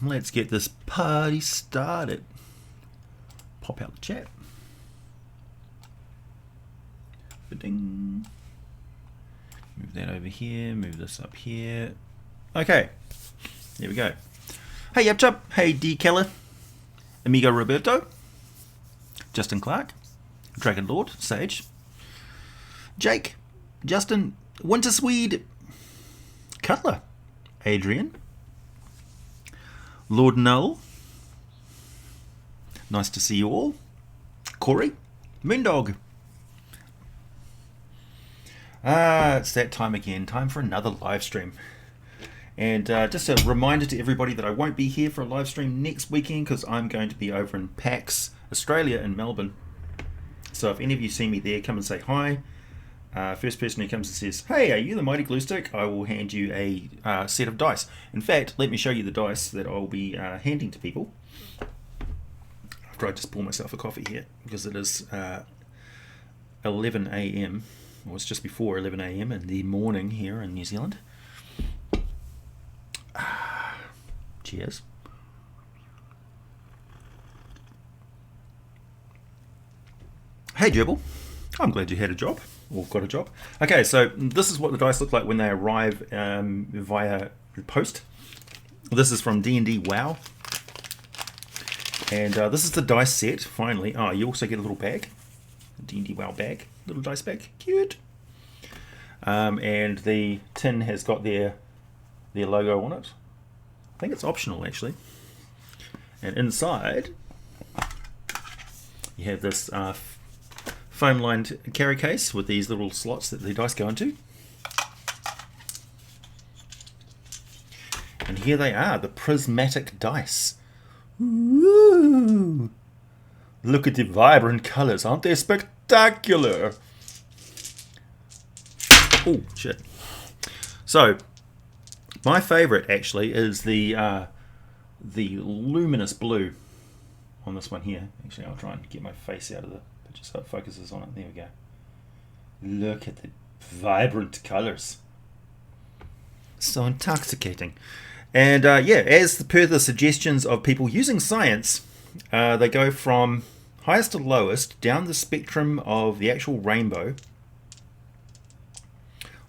let's get this party started. Pop out the chat. Ding. Move that over here, move this up here. Okay, there we go. Hey Yapchup, hey D Keller, Amigo Roberto, Justin Clark, Dragon Lord, Sage, Jake, Justin, Winter Swede, Cutler, Adrian, Lord Null, nice to see you all, Corey, Moondog. It's that time again, time for another live stream. And just a reminder to everybody that I won't be here for a live stream next weekend because I'm going to be over in PAX Australia in Melbourne. So if any of you see me there, come and say hi. First person who comes and says, hey, are you the Mighty Glue Stick? I will hand you a set of dice. In fact, let me show you the dice that I'll be handing to people. After I just pour myself a coffee here because it is 11 a.m. Well, it's just before 11 a.m. in the morning here in New Zealand. Cheers. Hey Gerbil, I'm glad you had a job, or got a job. Okay, so this is what the dice look like when they arrive via post. This is from D&D WoW. And this is the dice set, finally. Oh, you also get a little bag. A D&D WoW bag. Little dice bag. Cute. And the tin has got their logo on it. I think it's optional, actually. And inside, you have this foam-lined carry case with these little slots that the dice go into. And here they are, the prismatic dice. Ooh. Look at the vibrant colours, aren't they spectacular? Oh, shit. So, my favourite actually is the luminous blue on this one here. Actually, I'll try and get my face out of the picture so it focuses on it. There we go. Look at the vibrant colours. So intoxicating. And yeah, as per the suggestions of people using science, they go from highest to lowest down the spectrum of the actual rainbow,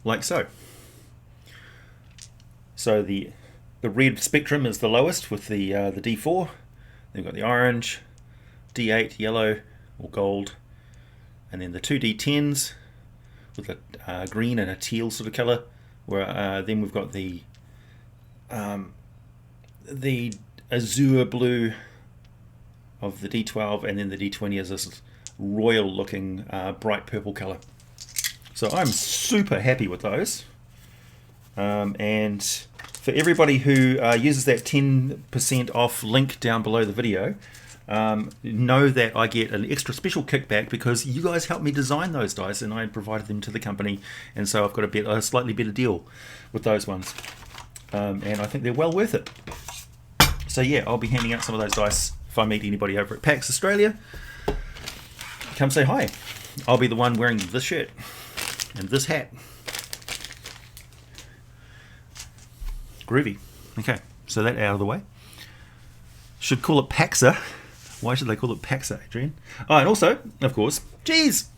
like so. So the red spectrum is the lowest with the D4. Then we've got the orange, D8, yellow or gold, and then the two D10s with a green and a teal sort of colour. Where then we've got the azure blue of the D12, and then the D20 is this royal looking bright purple colour. So I'm super happy with those. And for everybody who uses that 10% off link down below the video, know that I get an extra special kickback because you guys helped me design those dice and I provided them to the company, and so I've got a slightly better deal with those ones. And I think they're well worth it. So yeah, I'll be handing out some of those dice if I meet anybody over at PAX Australia. Come say hi. I'll be the one wearing this shirt and this hat. Groovy. Okay, so that out of the way. Should call it Paxa. Why should they call it Paxa, Adrian? Oh, and also, of course, cheese.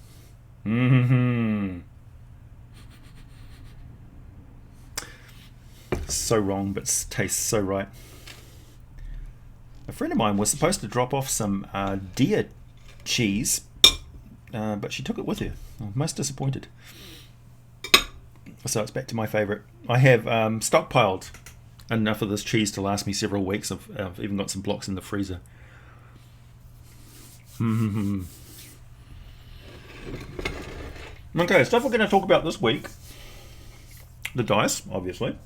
So wrong, but tastes so right. A friend of mine was supposed to drop off some deer cheese, but she took it with her. I'm most disappointed. So it's back to my favourite. I have stockpiled enough of this cheese to last me several weeks. I've even got some blocks in the freezer. Okay, stuff we're going to talk about this week. The dice, obviously.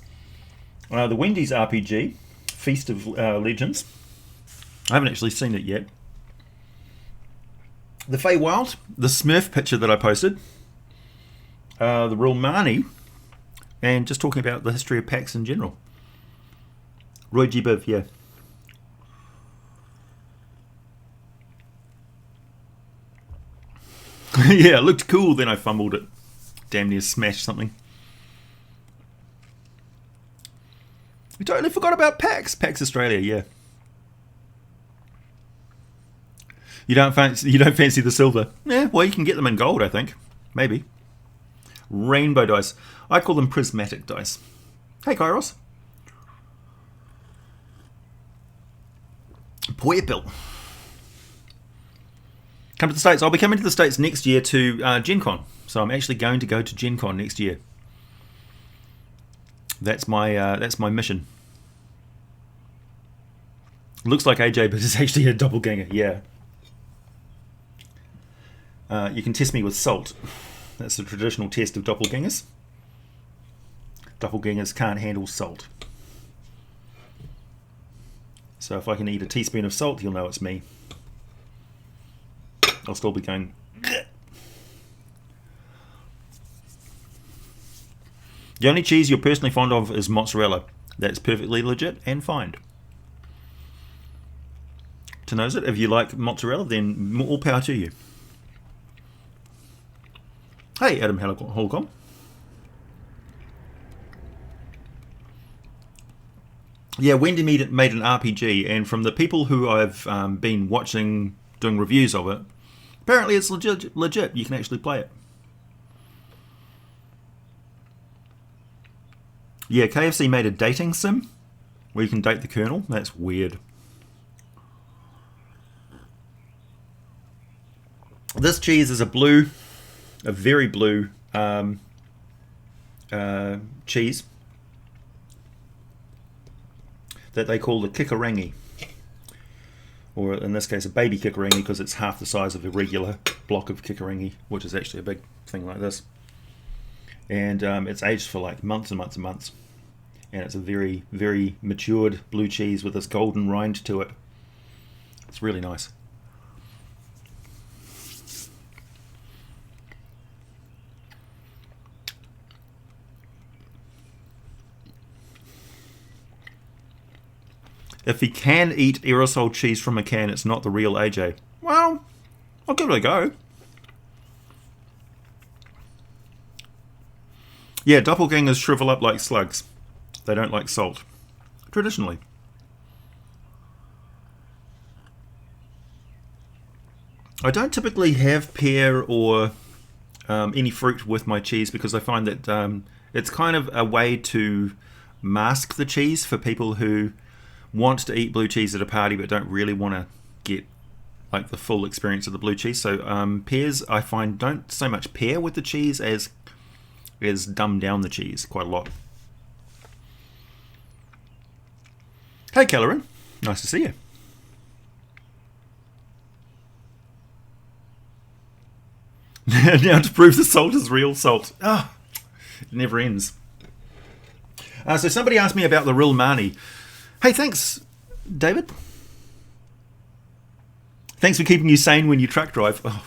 The Wendy's RPG, Feast of Legends. I haven't actually seen it yet. The Feywild, the Smurf picture that I posted. The Real Marnie. And just talking about the history of PAX in general. Roy G. Biv, yeah. Yeah, it looked cool, then I fumbled it. Damn near smashed something. We totally forgot about PAX Australia, yeah. You don't fancy the silver? Yeah, well, you can get them in gold, I think. Maybe. Rainbow dice. I call them prismatic dice. Hey, Kairos. Pueblo. Come to the States. I'll be coming to the States next year to Gen Con. So I'm actually going to go to Gen Con next year. That's my mission. Looks like AJ, but it's actually a doppelganger. Yeah. You can test me with salt. That's the traditional test of doppelgangers. Doppelgangers can't handle salt. So if I can eat a teaspoon of salt, you'll know it's me. I'll still be going. The only cheese you're personally fond of is mozzarella. That's perfectly legit and fine. To knows it, if you like mozzarella, then all power to you. Hey, Adam Holcomb. Yeah, Wendy made an RPG, and from the people who I've been watching doing reviews of it, apparently it's legit. You can actually play it. Yeah, KFC made a dating sim where you can date the Colonel. That's weird. This cheese is a very blue cheese that they call the kikarangi, or in this case a baby kikarangi, because it's half the size of a regular block of kikarangi, which is actually a big thing like this. And it's aged for like months and months and months, and it's a very, very matured blue cheese with this golden rind to it. It's really nice. If he can eat aerosol cheese from a can, it's not the real AJ. Well, I'll give it a go. Yeah, doppelgangers shrivel up like slugs. They don't like salt. Traditionally. I don't typically have pear or any fruit with my cheese because I find that it's kind of a way to mask the cheese for people who want to eat blue cheese at a party but don't really want to get like the full experience of the blue cheese. So pears, I find, don't so much pair with the cheese as dumb down the cheese quite a lot. Hey, Kellerin. Nice to see you. Now to prove the salt is real salt. Ah, it never ends. So somebody asked me about the real Marnie. Hey, thanks, David. Thanks for keeping you sane when you truck drive. Oh,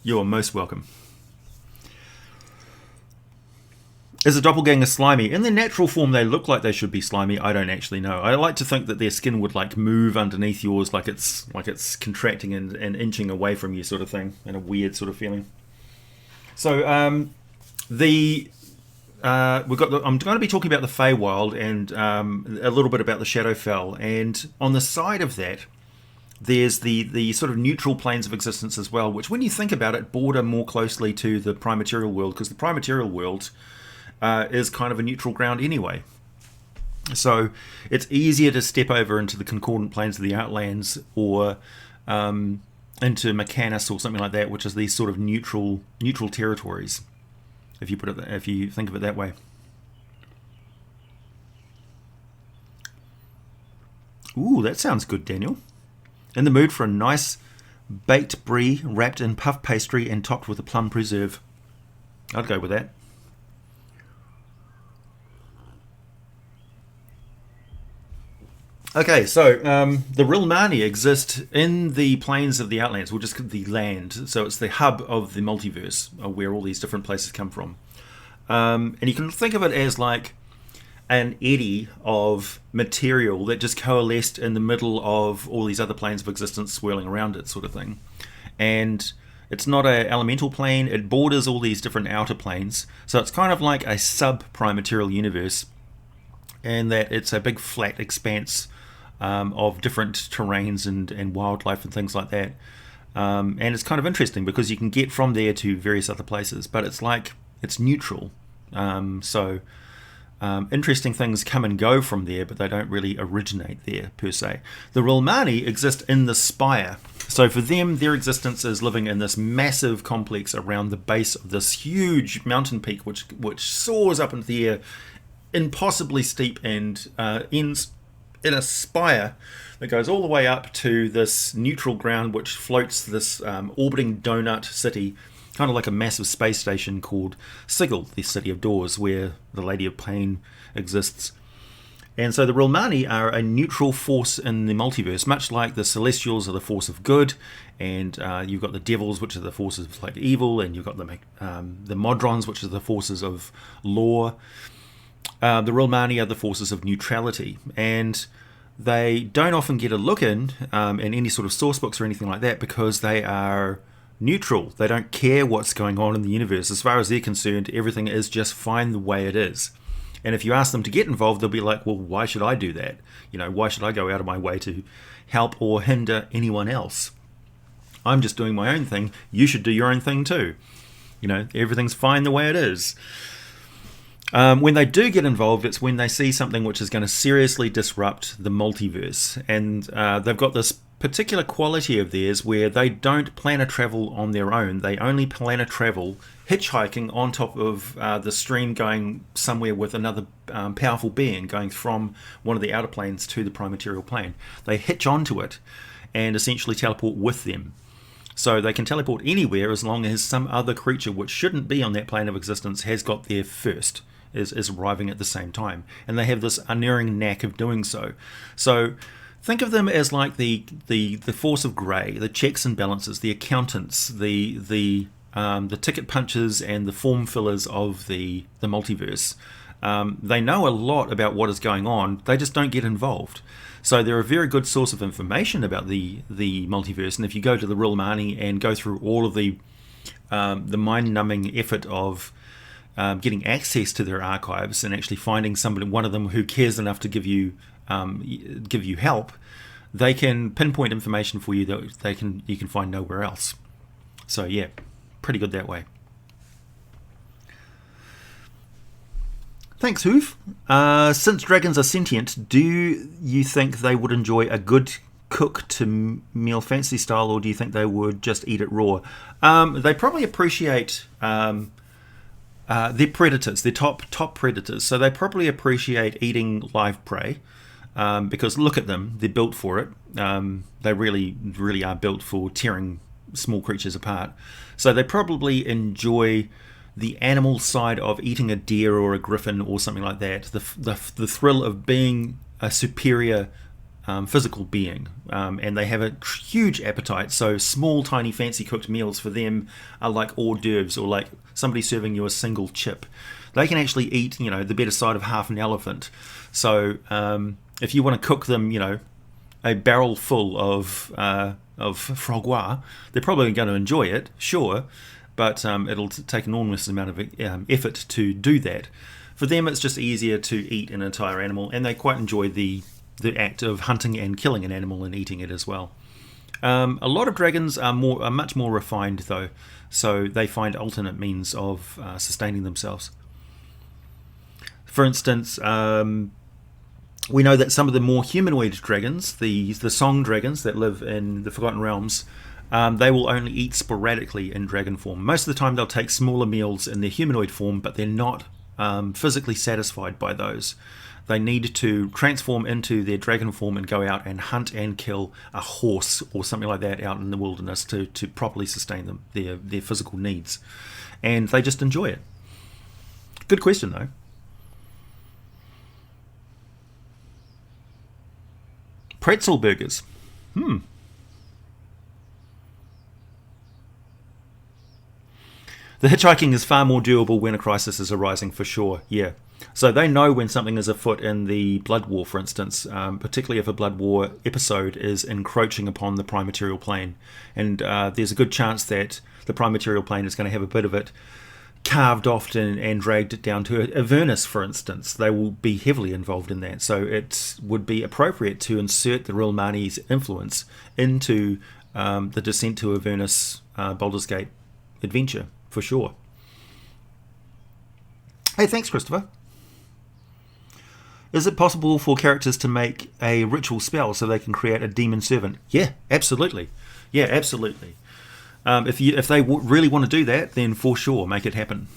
you are most welcome. Is a doppelganger slimy? In their natural form, they look like they should be slimy. I don't actually know. I like to think that their skin would like move underneath yours, like it's contracting and inching away from you, sort of thing, and a weird sort of feeling. So I'm going to be talking about the Feywild and a little bit about the Shadowfell, and on the side of that, there's the sort of neutral planes of existence as well, which, when you think about it, border more closely to the Prime Material world, because the Prime Material world is kind of a neutral ground anyway. So it's easier to step over into the concordant planes of the Outlands or into Mechanus or something like that, which is these sort of neutral territories, if you think of it that way. Ooh, that sounds good, Daniel. In the mood for a nice baked brie wrapped in puff pastry and topped with a plum preserve. I'd go with that. Okay, so the Rilmani exist in the plains of the Outlands, which is the land. So it's the hub of the multiverse, where all these different places come from. And you can think of it as like an eddy of material that just coalesced in the middle of all these other planes of existence swirling around it, sort of thing. And it's not an elemental plane, it borders all these different outer planes. So it's kind of like a sub-prime material universe and that it's a big flat expanse of different terrains and wildlife and things like that. And it's kind of interesting because you can get from there to various other places, but it's neutral. Interesting things come and go from there, but they don't really originate there per se. The Rilmani exist in the spire. So for them, their existence is living in this massive complex around the base of this huge mountain peak, which soars up into the air, impossibly steep, and ends in a spire that goes all the way up to this neutral ground, which floats this orbiting donut city, kind of like a massive space station called Sigil, the City of Doors, where the Lady of Pain exists. And so the Rilmani are a neutral force in the multiverse, much like the Celestials are the force of good, and you've got the Devils, which are the forces of like evil, and you've got the Modrons, which are the forces of law. The Rilmani are the forces of neutrality, and they don't often get a look in any sort of source books or anything like that because they are neutral. They don't care what's going on in the universe. As far as they're concerned, everything is just fine the way it is. And if you ask them to get involved, they'll be like, well, why should I do that? Why should I go out of my way to help or hinder anyone else? I'm just doing my own thing. You should do your own thing too. Everything's fine the way it is. When they do get involved, it's when they see something which is going to seriously disrupt the multiverse. And they've got this particular quality of theirs where they don't plan a travel on their own. They only plan a travel hitchhiking on top of the stream, going somewhere with another powerful being going from one of the outer planes to the prime material plane. They hitch onto it and essentially teleport with them. So they can teleport anywhere as long as some other creature which shouldn't be on that plane of existence has got there first, is arriving at the same time. And they have this unerring knack of doing so. So think of them as like the force of grey, the checks and balances, the accountants, the ticket punchers and the form fillers of the multiverse. They know a lot about what is going on. They just don't get involved. So they're a very good source of information about the multiverse. And if you go to the Rilmani and go through all of the mind-numbing effort of getting access to their archives and actually finding one of them who cares enough to give you help, they can pinpoint information for you that you can find nowhere else. So yeah, pretty good that way. Thanks, Hoof. Since dragons are sentient, do you think they would enjoy a good cooked meal fancy style, or do you think they would just eat it raw? They probably appreciate they're predators. They're top predators, so they probably appreciate eating live prey. Because look at them, they're built for it. They really are built for tearing small creatures apart. So they probably enjoy the animal side of eating a deer or a griffin or something like that. The thrill of being a superior physical being. And they have a huge appetite. So small, tiny, fancy cooked meals for them are like hors d'oeuvres, or like somebody serving you a single chip. They can actually eat, the better side of half an elephant. So if you want to cook them, a barrel full of frogois, they're probably going to enjoy it, sure, but it'll take an enormous amount of effort to do that. For them, it's just easier to eat an entire animal, and they quite enjoy the act of hunting and killing an animal and eating it as well. A lot of dragons are much more refined, though, so they find alternate means of sustaining themselves. For instance, we know that some of the more humanoid dragons, the song dragons that live in the Forgotten Realms, they will only eat sporadically in dragon form. Most of the time they'll take smaller meals in their humanoid form, but they're not physically satisfied by those. They need to transform into their dragon form and go out and hunt and kill a horse or something like that out in the wilderness to properly sustain them, their physical needs. And they just enjoy it. Good question, though. Pretzel burgers. The hitchhiking is far more doable when a crisis is arising, for sure, yeah. So they know when something is afoot in the Blood War, for instance, particularly if a Blood War episode is encroaching upon the prime material plane. And there's a good chance that the prime material plane is going to have a bit of it carved off and dragged it down to Avernus, for instance. They will be heavily involved in that. So it would be appropriate to insert the real Marnie's influence into the Descent to Avernus Baldur's Gate adventure, for sure. Hey, thanks, Christopher. Is it possible for characters to make a ritual spell so they can create a demon servant? Yeah, absolutely. Yeah, absolutely. If they really want to do that, then for sure, make it happen.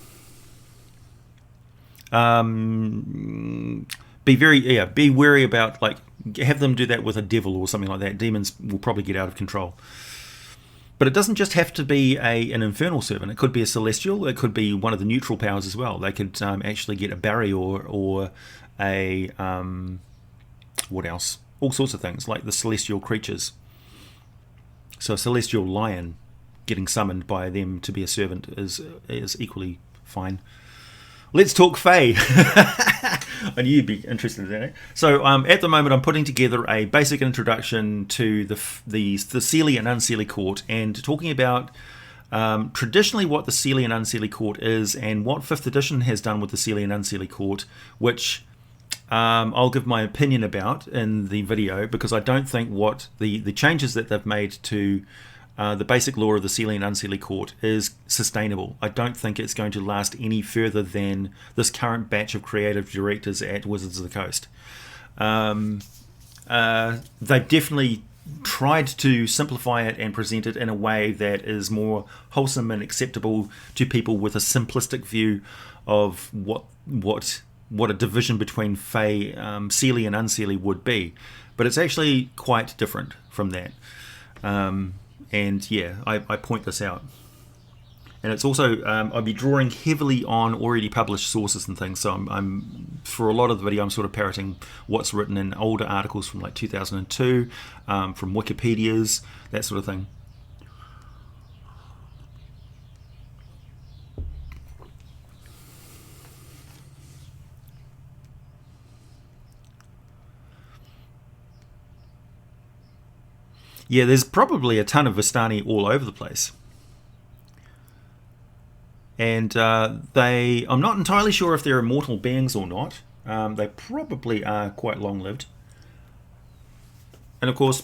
Be wary about, like, have them do that with a devil or something like that. Demons will probably get out of control. But it doesn't just have to be an infernal servant. It could be a celestial. It could be one of the neutral powers as well. They could actually get a Barry or a what else? All sorts of things, like the celestial creatures. So a celestial lion getting summoned by them to be a servant is equally fine. Let's talk Fae. I knew you'd be interested in that. So at the moment I'm putting together a basic introduction to the Seelie and Unseelie Court, and talking about traditionally what the Seelie and Unseelie Court is, and what 5th edition has done with the Seelie and Unseelie Court, which I'll give my opinion about in the video, because I don't think what the changes that they've made to the basic lore of the Seelie and Unseelie Court is sustainable. I don't think it's going to last any further than this current batch of creative directors at Wizards of the Coast. They've definitely tried to simplify it and present it in a way that is more wholesome and acceptable to people with a simplistic view of what a division between Fae, Seelie and Unseelie would be. But it's actually quite different from that. And yeah, I point this out. And it's also, I'll be drawing heavily on already published sources and things. So I'm for a lot of the video, I'm sort of parroting what's written in older articles from like 2002, from Wikipedia's, that sort of thing. Yeah, there's probably a ton of Vistani all over the place. And I'm not entirely sure if they're immortal beings or not. They probably are quite long-lived. And of course,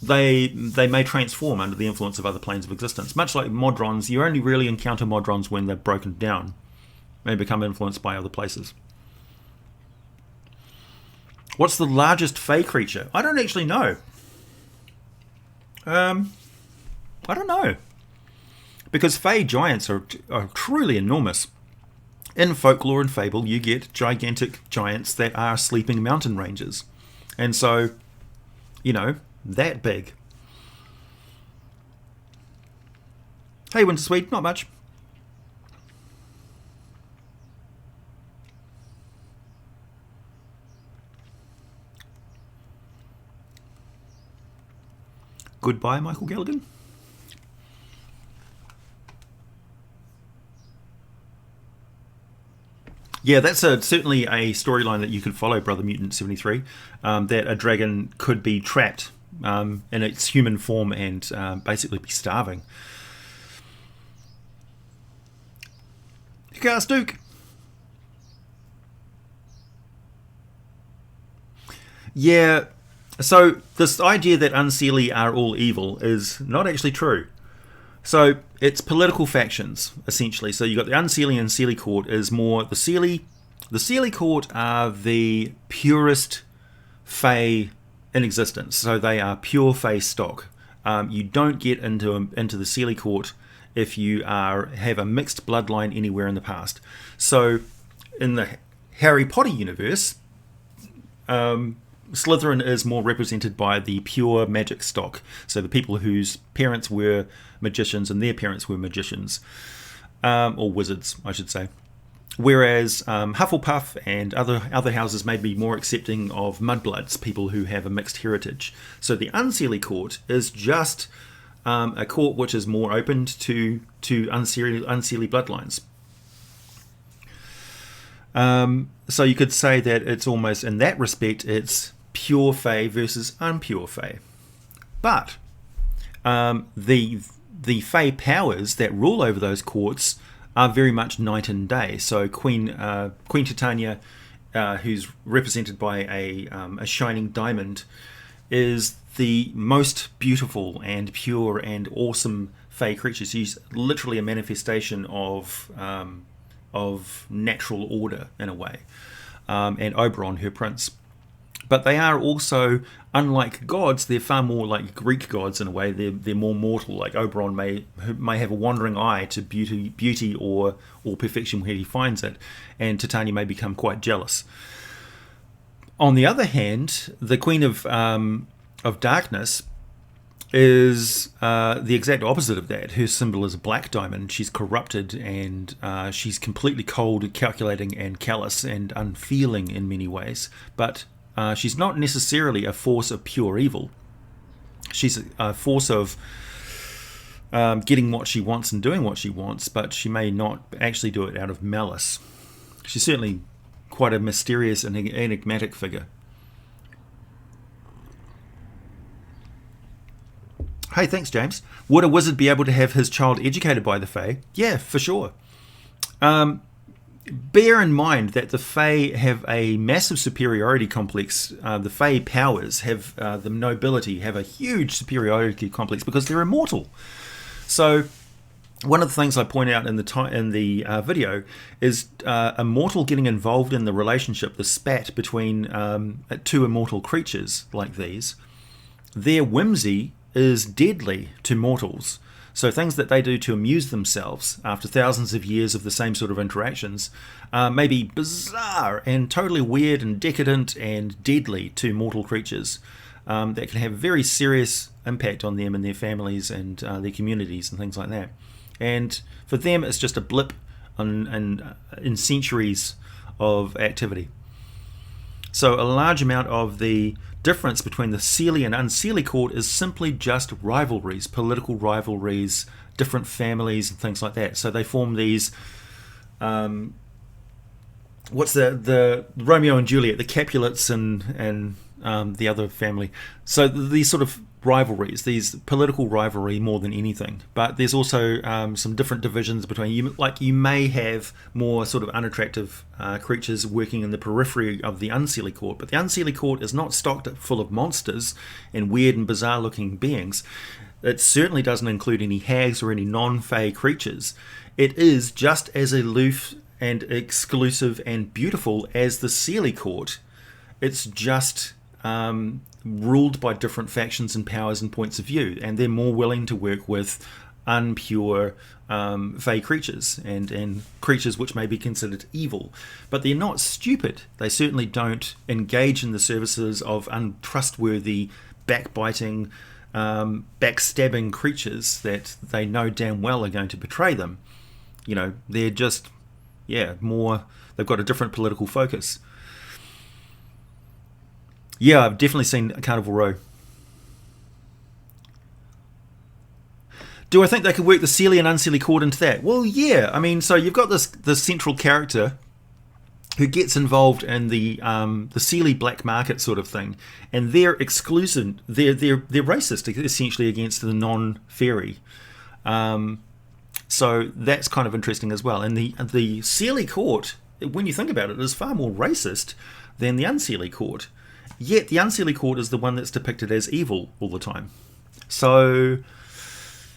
they may transform under the influence of other planes of existence. Much like Modrons, you only really encounter Modrons when they're broken down. They become influenced by other places. What's the largest Fae creature? I don't actually know. I don't know, because Fae giants are truly enormous. In folklore and fable, you get gigantic giants that are sleeping mountain ranges, and so, you know, that big. Hey, Wintersweet, not much. Goodbye, Michael Galligan. Yeah, that's certainly a storyline that you could follow, Brother Mutant 73. That a dragon could be trapped in its human form and basically be starving. Cast Duke. Yeah. So this idea that Unseelie are all evil is not actually true. So it's political factions, essentially. So you've got the Unseelie and Seelie Court is more the Seelie. The Seelie Court are the purest Fae in existence. So they are pure Fae stock. You don't get into the Seelie Court if you have a mixed bloodline anywhere in the past. So in the Harry Potter universe, Slytherin is more represented by the pure magic stock. So the people whose parents were magicians and their parents were magicians. Or wizards, I should say. Whereas Hufflepuff and other houses may be more accepting of mudbloods, people who have a mixed heritage. So the Unseelie Court is just a court which is more open to Unseelie bloodlines. So you could say that it's almost, in that respect, it's pure Fae versus unpure Fae. But the Fae powers that rule over those courts are very much night and day. So Queen Titania, who's represented by a shining diamond, is the most beautiful and pure and awesome Fey creature. She's literally a manifestation of natural order in a way, and Oberon, her prince. But they are also, unlike gods, they're far more like Greek gods in a way. They're more mortal. Like Oberon may have a wandering eye to beauty or perfection where he finds it, and Titania may become quite jealous. On the other hand, the Queen of Darkness is the exact opposite of that. Her symbol is a black diamond. She's corrupted, and she's completely cold, calculating, and callous, and unfeeling in many ways. But she's not necessarily a force of pure evil. She's a force of getting what she wants and doing what she wants, but she may not actually do it out of malice. She's certainly quite a mysterious and enigmatic figure. Hey, thanks, James. Would a wizard be able to have his child educated by the Fae? Yeah, for sure. Bear in mind that the Fae have a massive superiority complex. The Fae powers have the nobility have a huge superiority complex because they're immortal. So one of the things I point out in the video is a mortal getting involved in the relationship, the spat between two immortal creatures like these. Their whimsy is deadly to mortals. So things that they do to amuse themselves after thousands of years of the same sort of interactions may be bizarre and totally weird and decadent and deadly to mortal creatures that can have very serious impact on them and their families and their communities and things like that. And for them, it's just a blip in centuries of activity. So a large amount of the difference between the Seelie and Unseelie court is simply just rivalries, political rivalries, different families and things like that. So they form these, what's the Romeo and Juliet, the Capulets and the other family. So these sort of rivalries, these political rivalry more than anything. But there's also some different divisions between you. Like you may have more sort of unattractive creatures working in the periphery of the Unseelie court, but the Unseelie court is not stocked full of monsters and weird and bizarre looking beings. It certainly doesn't include any hags or any non-Fey creatures. It is just as aloof and exclusive and beautiful as the Seelie court. It's just ruled by different factions and powers and points of view, and they're more willing to work with unpure Fey creatures and creatures which may be considered evil. But they're not stupid. They certainly don't engage in the services of untrustworthy, backbiting, backstabbing creatures that they know damn well are going to betray them. You know, they're just, more, they've got a different political focus. Yeah, I've definitely seen Carnival Row. Do I think they could work the Seelie and Unseelie court into that? Well, yeah. I mean, so you've got this central character who gets involved in the Seelie black market sort of thing, and they're exclusive. They're racist essentially against the non-fairy. So that's kind of interesting as well. And the Seelie court, when you think about it, is far more racist than the Unseelie court. Yet the Unseelie court is the one that's depicted as evil all the time. So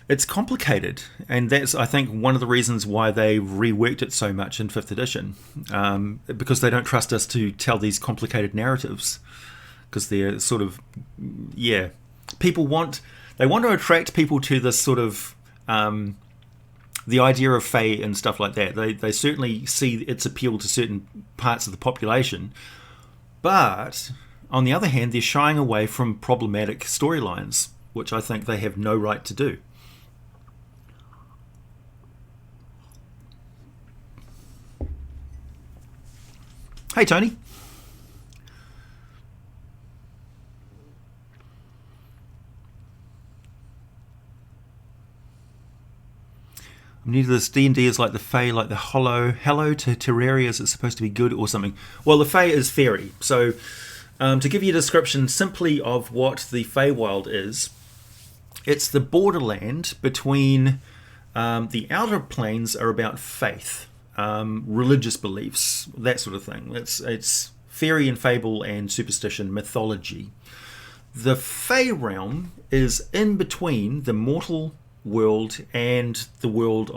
it's complicated, and that's, I think, one of the reasons why they reworked it so much in 5th edition, because they don't trust us to tell these complicated narratives, because they're sort of, people want to attract people to this sort of, the idea of Fae and stuff like that. They certainly see its appeal to certain parts of the population, but on the other hand, they're shying away from problematic storylines, which I think they have no right to do. Hey, Tony. I'm new to this. D&D is like the Fae, like the Hello to Terraria. Is it supposed to be good or something? Well, the Fae is fairy. So to give you a description simply of what the Feywild is, it's the borderland between The outer planes are about faith, religious beliefs, that sort of thing. It's fairy and fable and superstition, mythology. The Fey realm is in between the mortal world and the worlds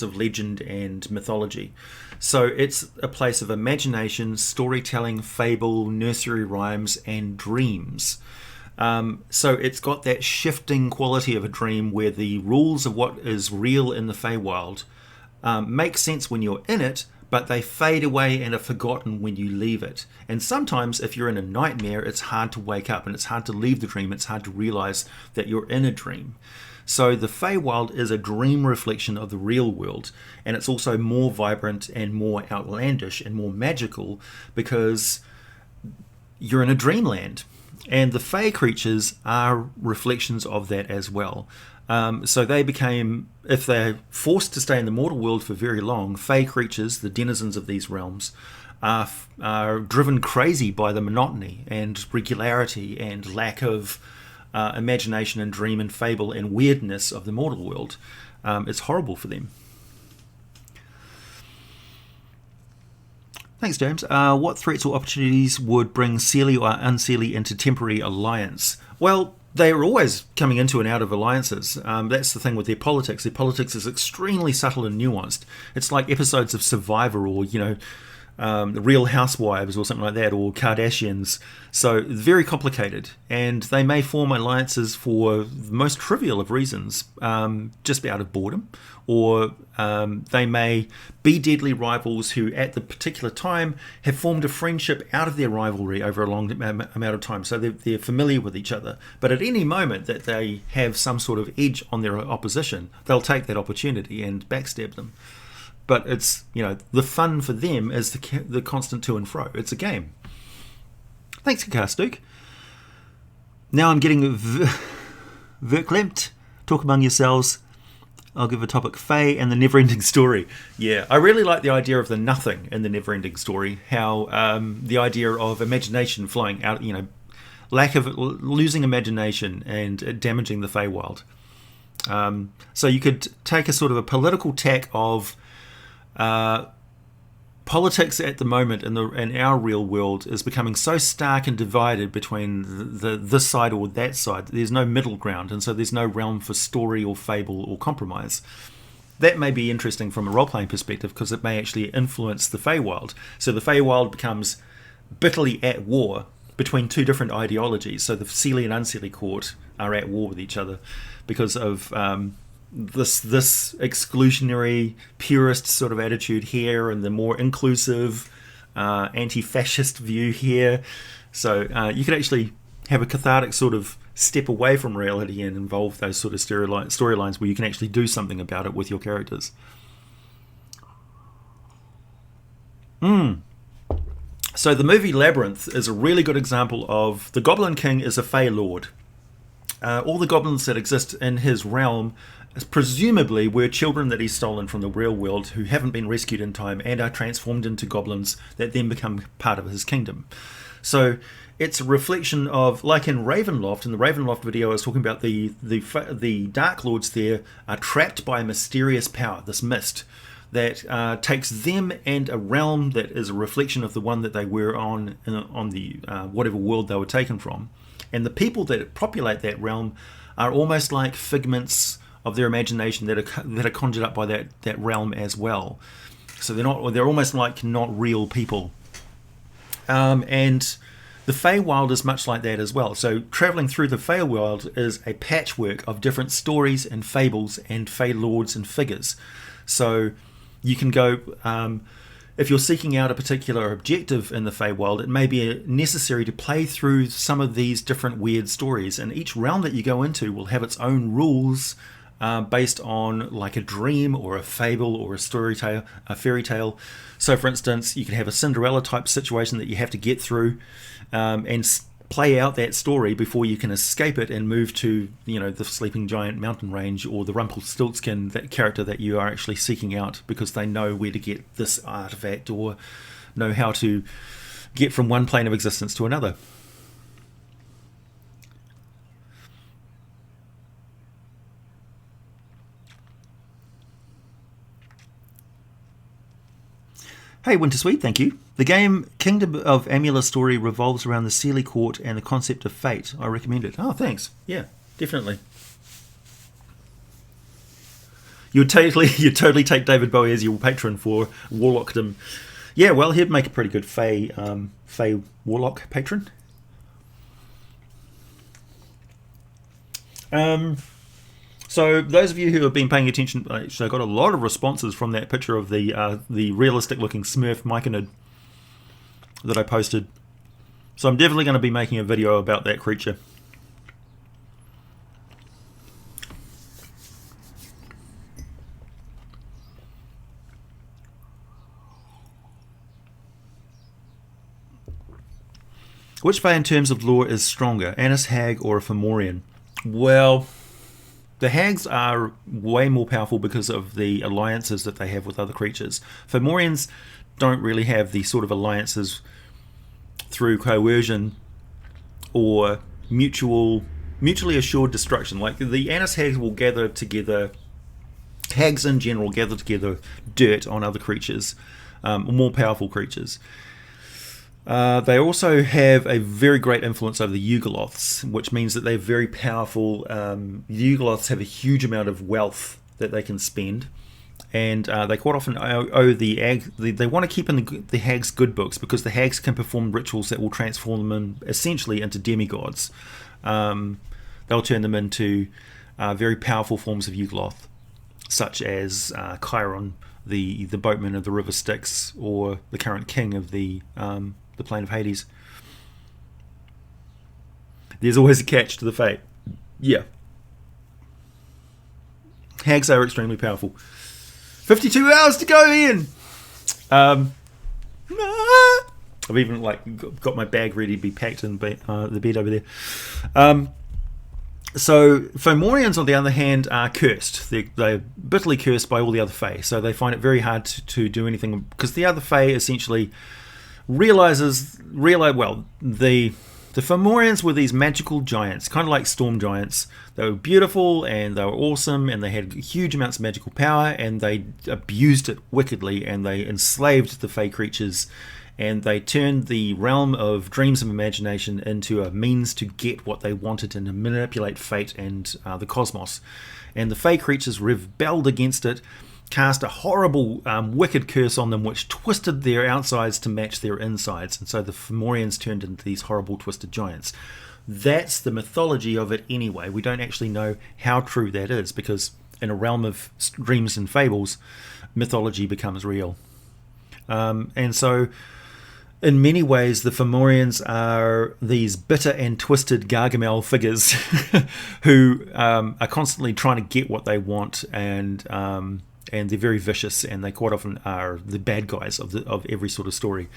of legend and mythology. So it's a place of imagination, storytelling, fable, nursery rhymes, and dreams. So it's got that shifting quality of a dream where the rules of what is real in the Feywild make sense when you're in it, but they fade away and are forgotten when you leave it. And sometimes if you're in a nightmare, it's hard to wake up and it's hard to leave the dream. It's hard to realize that you're in a dream. So the Feywild is a dream reflection of the real world, and it's also more vibrant and more outlandish and more magical because you're in a dreamland. And the Fey creatures are reflections of that as well. So they became, if they're forced to stay in the mortal world for very long, Fey creatures, the denizens of these realms, are driven crazy by the monotony and regularity and lack of imagination and dream and fable and weirdness of the mortal world. It's horrible for them. Thanks, James. What threats or opportunities would bring Seelie or Unseelie into temporary alliance? Well, they are always coming into and out of alliances. That's the thing with their politics. Their politics is extremely subtle and nuanced. It's like episodes of Survivor or, the Real Housewives or something like that, or Kardashians. So very complicated, and they may form alliances for the most trivial of reasons, just out of boredom, or they may be deadly rivals who at the particular time have formed a friendship out of their rivalry over a long amount of time, so they're familiar with each other. But at any moment that they have some sort of edge on their opposition, they'll take that opportunity and backstab them. But it's, the fun for them is the constant to and fro. It's a game. Thanks, Duke. Now I'm getting verklempt. Talk among yourselves. I'll give a topic: Fae and the never-ending story. Yeah, I really like the idea of the nothing in the never-ending story. How the idea of imagination flying out, lack of losing imagination and damaging the Feywild. So you could take a sort of a political tack of politics at the moment in our real world is becoming so stark and divided between this side or that side. There's no middle ground, and so there's no realm for story or fable or compromise. That may be interesting from a role-playing perspective because it may actually influence the Feywild. So the Feywild becomes bitterly at war between two different ideologies. So the Seelie and Unseelie court are at war with each other because of this exclusionary purist sort of attitude here, and the more inclusive anti-fascist view here. So you could actually have a cathartic sort of step away from reality and involve those sort of storylines where you can actually do something about it with your characters. So the movie Labyrinth is a really good example of the Goblin King is a Fey Lord. All the goblins that exist in his realm presumably were children that he's stolen from the real world who haven't been rescued in time and are transformed into goblins that then become part of his kingdom. So it's a reflection of, like in Ravenloft, in the Ravenloft video I was talking about, the Dark Lords there are trapped by a mysterious power, this mist, that takes them and a realm that is a reflection of the one that they were on the whatever world they were taken from. And the people that populate that realm are almost like figments of their imagination that are conjured up by that realm as well. So they're almost like not real people. And the Feywild is much like that as well. So traveling through the Feywild is a patchwork of different stories and fables and Fey lords and figures. So you can go, if you're seeking out a particular objective in the Feywild, it may be necessary to play through some of these different weird stories. And each realm that you go into will have its own rules based on like a dream or a fable or a fairy tale. So for instance, you can have a Cinderella type situation that you have to get through and play out that story before you can escape it and move to, the Sleeping Giant mountain range, or the Rumpelstiltskin, that character that you are actually seeking out because they know where to get this artifact or know how to get from one plane of existence to another. Hey, Wintersweet, thank you. The game Kingdom of Amulet Story revolves around the Sealy Court and the concept of fate. I recommend it. Oh, thanks. Yeah, definitely. You'd totally take David Bowie as your patron for Warlockdom. Yeah, well, he'd make a pretty good Fey Warlock patron. So those of you who have been paying attention, so I got a lot of responses from that picture of the realistic-looking Smurf Myconid that I posted. So I'm definitely going to be making a video about that creature. Which Fae in terms of lore is stronger, Anis, Hag, or a Fomorian? Well, the Hags are way more powerful because of the alliances that they have with other creatures. Fomorians don't really have the sort of alliances through coercion or mutually assured destruction. Like the Anis Hags will gather together, Hags in general gather together dirt on other creatures, more powerful creatures. They also have a very great influence over the Yugoloths, which means that they're very powerful. The Yugoloths have a huge amount of wealth that they can spend, and they quite often owe they want to keep in the Hags' good books because the Hags can perform rituals that will transform them essentially into demigods. They'll turn them into very powerful forms of Yugoloth, such as Chiron, the boatman of the River Styx, or the current king of the Plane of Hades. There's always a catch to the fate. Yeah. Hags are extremely powerful. 52 hours to go, Ian! I've even got my bag ready to be packed in the bed over there. So Fomorians, on the other hand, are cursed. They're bitterly cursed by all the other Fae, so they find it very hard to do anything, because the other Fae essentially realize the Fomorians were these magical giants, kind of like storm giants. They were beautiful and they were awesome and they had huge amounts of magical power, and they abused it wickedly, and they enslaved the Fae creatures, and they turned the realm of dreams of imagination into a means to get what they wanted and to manipulate fate and the cosmos. And the Fae creatures rebelled against it, cast a horrible, wicked curse on them, which twisted their outsides to match their insides, and so the Fomorians turned into these horrible, twisted giants. That's the mythology of it anyway. We don't actually know how true that is, because in a realm of dreams and fables, mythology becomes real. And so, in many ways, the Fomorians are these bitter and twisted Gargamel figures who are constantly trying to get what they want, and they're very vicious, and they quite often are the bad guys of every sort of story.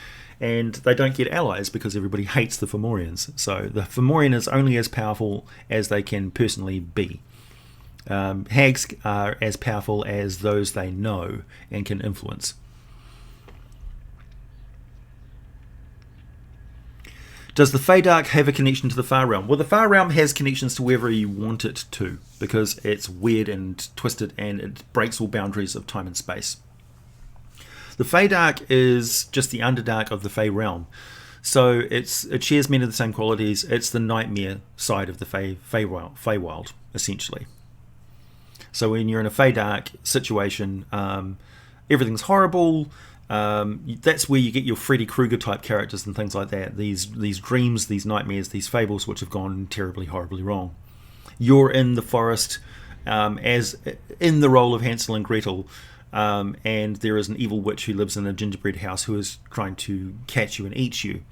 And they don't get allies because everybody hates the Fomorians. So the Fomorian is only as powerful as they can personally be. Hags are as powerful as those they know and can influence. Does the Feydark have a connection to the Far Realm? Well, the Far Realm has connections to wherever you want it to, because it's weird and twisted and it breaks all boundaries of time and space. The Feydark is just the Underdark of the Fey Realm. So it shares many of the same qualities. It's the nightmare side of the Feywild, essentially. So when you're in a Feydark situation, everything's horrible. That's where you get your Freddy Krueger type characters and things like that. These dreams, these nightmares, these fables which have gone terribly, horribly wrong. You're in the forest as in the role of Hansel and Gretel, and there is an evil witch who lives in a gingerbread house who is trying to catch you and eat you.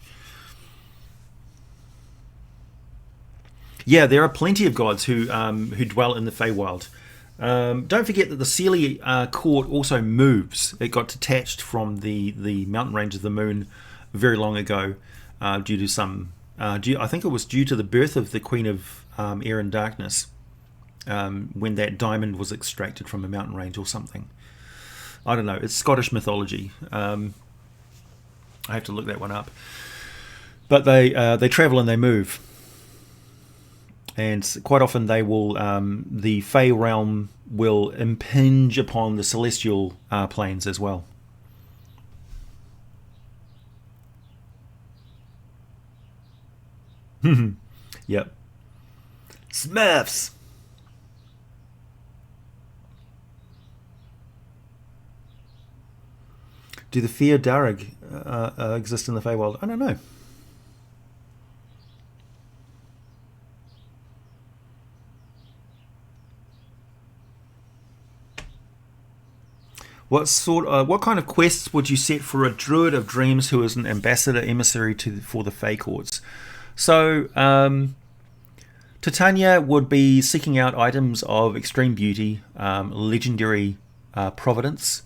Yeah, there are plenty of gods who dwell in the Feywild. Don't forget that the Sealy court also moves. It got detached from the mountain range of the moon very long ago due to some... I think it was due to the birth of the Queen of Air and Darkness, when that diamond was extracted from a mountain range or something. I don't know. It's Scottish mythology. I have to look that one up. But they travel and they move. And quite often they will, the Fey realm will impinge upon the celestial planes as well. Yep. Smurfs. Do the Fear Darug exist in the Feywild? I don't know. What kind of quests would you set for a druid of dreams who is an ambassador emissary for the Fey courts? So Titania would be seeking out items of extreme beauty, legendary providence,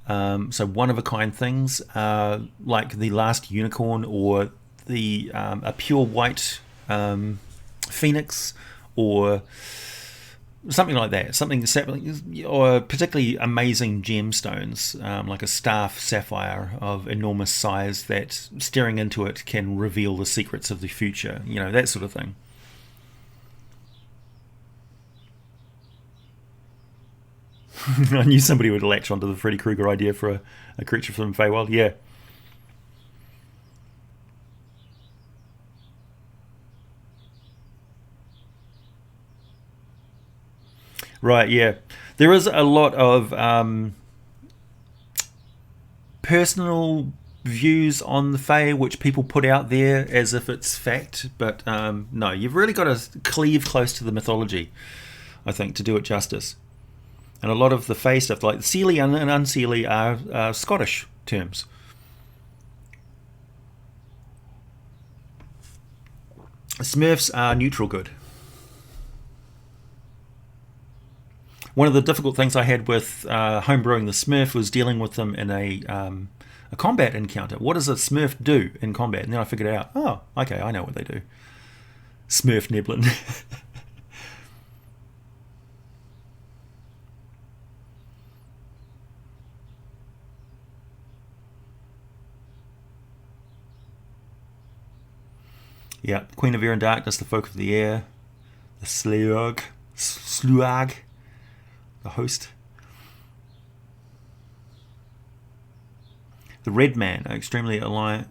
so one of a kind things like the last unicorn or the a pure white phoenix or something like that, something or particularly amazing gemstones, like a staff sapphire of enormous size that staring into it can reveal the secrets of the future, that sort of thing. I knew somebody would latch onto the Freddy Krueger idea for a creature from Feywild. Yeah. Right, yeah. There is a lot of personal views on the Fae which people put out there as if it's fact, but no, you've really got to cleave close to the mythology, I think, to do it justice. And a lot of the Fae stuff, like Seelie and Unseelie, are Scottish terms. Smurfs are neutral good. One of the difficult things I had with homebrewing the Smurf was dealing with them in a combat encounter. What does a Smurf do in combat? And then I figured out, oh, okay, I know what they do. Smurf Neblin. Yeah, Queen of Air and Darkness, the Folk of the Air, the Sluag, the host. The Red Man are extremely aligned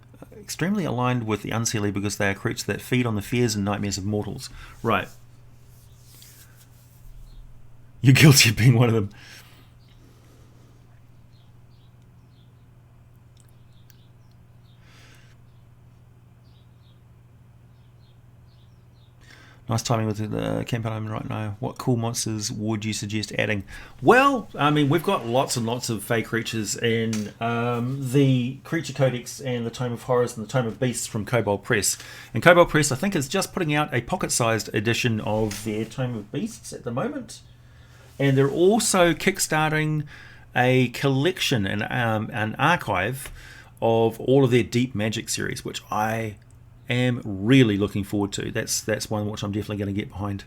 with the Unseelie because they are creatures that feed on the fears and nightmares of mortals. Right. You're guilty of being one of them. Nice timing with the campaign I'm in right now. What cool monsters would you suggest adding? Well, I mean, we've got lots and lots of Fey creatures in the Creature Codex and the Tome of Horrors and the Tome of Beasts from Kobold Press. And Kobold Press, I think, is just putting out a pocket-sized edition of their Tome of Beasts at the moment. And they're also kickstarting a collection, an archive of all of their Deep Magic series, which I am really looking forward to. That's one which I'm definitely going to get behind.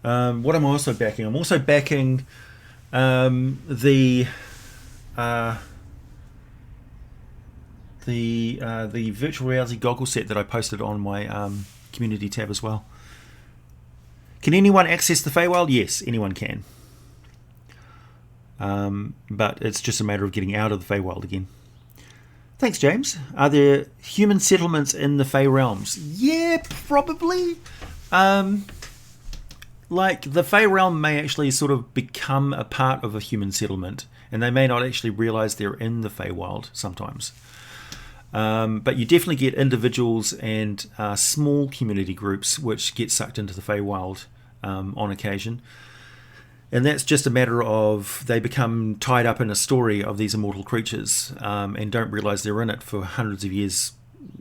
What am I also backing? I'm also backing the virtual reality goggle set that I posted on my community tab as well. Can anyone access the Feywild? Yes, anyone can. But it's just a matter of getting out of the Feywild again. Thanks, James. Are there human settlements in the Fey realms? Yeah, probably. Like, the Fey realm may actually sort of become a part of a human settlement, and they may not actually realise they're in the Feywild sometimes. But you definitely get individuals and small community groups which get sucked into the Feywild on occasion. And that's just a matter of they become tied up in a story of these immortal creatures and don't realise they're in it for hundreds of years,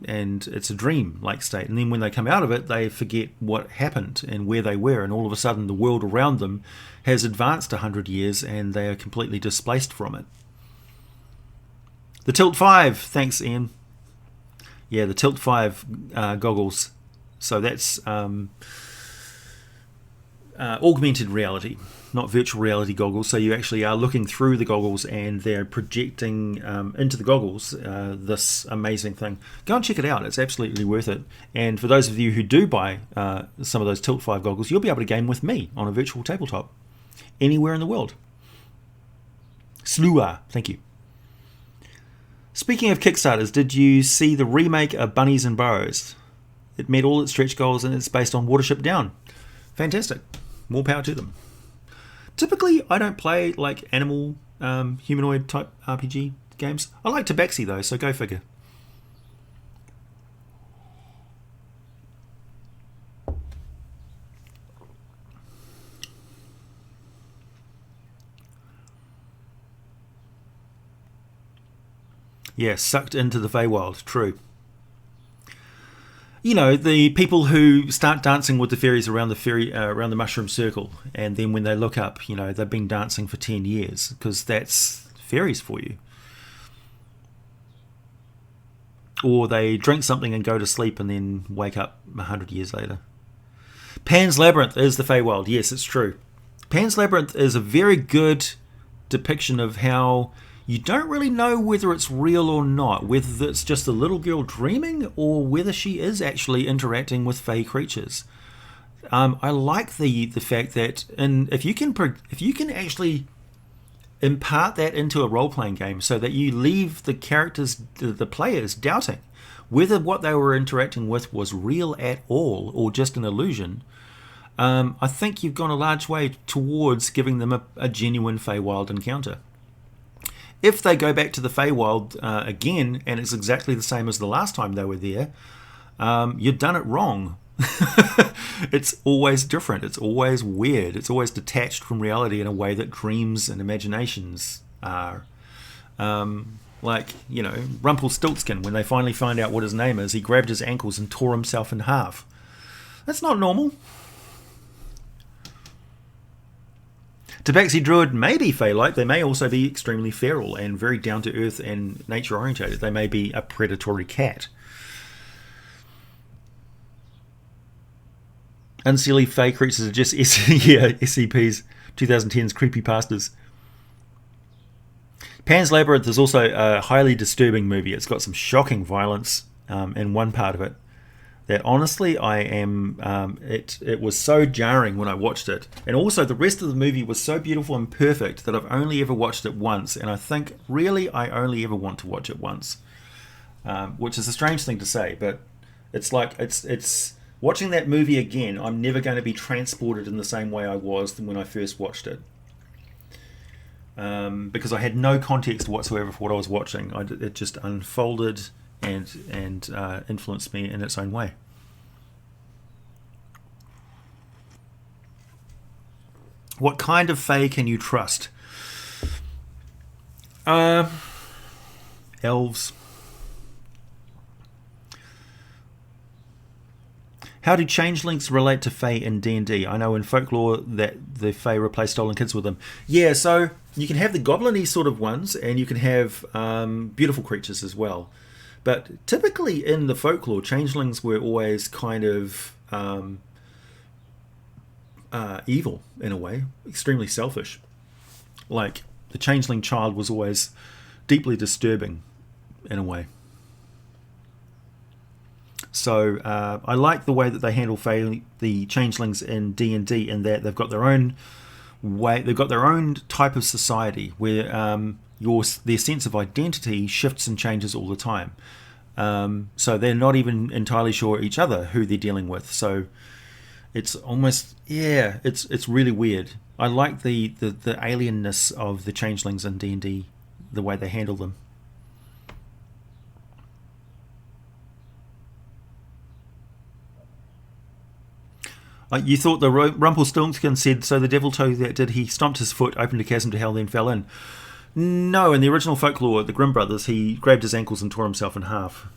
and it's a dream-like state. And then when they come out of it, they forget what happened and where they were, and all of a sudden the world around them has advanced 100 years and they are completely displaced from it. The Tilt 5, thanks Ian. Yeah, the Tilt 5 goggles. So that's augmented reality, not virtual reality goggles. So you actually are looking through the goggles and they're projecting into the goggles this amazing thing. Go and check it out. It's absolutely worth it. And for those of you who do buy some of those Tilt 5 goggles, you'll be able to game with me on a virtual tabletop anywhere in the world. Slua, thank you. Speaking of Kickstarters, did you see the remake of Bunnies and Burrows? It met all its stretch goals and it's based on Watership Down. Fantastic. More power to them. Typically, I don't play like animal, humanoid type RPG games. I like Tabaxi though, so go figure. Yeah, sucked into the Feywild. True. You know, the people who start dancing with the fairies around the mushroom circle, and then when they look up, you know, they've been dancing for 10 years because that's fairies for you. Or they drink something and go to sleep and then wake up 100 years later. Pan's Labyrinth is the Feywild. Yes, it's true. Pan's Labyrinth is a very good depiction of how you don't really know whether it's real or not, whether it's just a little girl dreaming or whether she is actually interacting with fey creatures. I like the fact that if you can actually impart that into a role-playing game so that you leave the characters, the players, doubting whether what they were interacting with was real at all or just an illusion, I think you've gone a large way towards giving them a genuine Feywild encounter. If they go back to the Feywild again and it's exactly the same as the last time they were there, you've done it wrong. It's always different. It's always weird. It's always detached from reality in a way that dreams and imaginations are. Like, you know, Rumpelstiltskin, when they finally find out what his name is, he grabbed his ankles and tore himself in half. That's not normal. Tabaxi Druid may be Fey-like. They may also be extremely feral and very down-to-earth and nature-orientated. They may be a predatory cat. Unseelie Fey creatures are just SCPs, 2010's creepypastas. Pan's Labyrinth is also a highly disturbing movie. It's got some shocking violence in one part of it. That honestly, it was so jarring when I watched it. And also the rest of the movie was so beautiful and perfect that I've only ever watched it once. And I think, really, I only ever want to watch it once. Which is a strange thing to say, but it's like, it's watching that movie again, I'm never going to be transported in the same way I was when I first watched it. Because I had no context whatsoever for what I was watching. It just unfolded and influenced me in its own way. What kind of Fae can you trust? Elves. How do changelings relate to Fae in D&D? I know in folklore that the Fae replace stolen kids with them. Yeah, so you can have the goblin-y sort of ones, and you can have beautiful creatures as well. But typically in the folklore, changelings were always kind of evil in a way, extremely selfish. Like the changeling child was always deeply disturbing in a way. So I like the way that they handle the changelings in D&D, in that they've got their own way, they've got their own type of society where their sense of identity shifts and changes all the time. So they're not even entirely sure each other who they're dealing with. So it's almost, it's really weird. I like the alienness of the changelings in D&D, the way they handle them. You thought the Rumpelstiltskin said, so the devil told you that did he stomped his foot, opened a chasm to hell, then fell in. No, in the original folklore, the Grimm brothers, he grabbed his ankles and tore himself in half.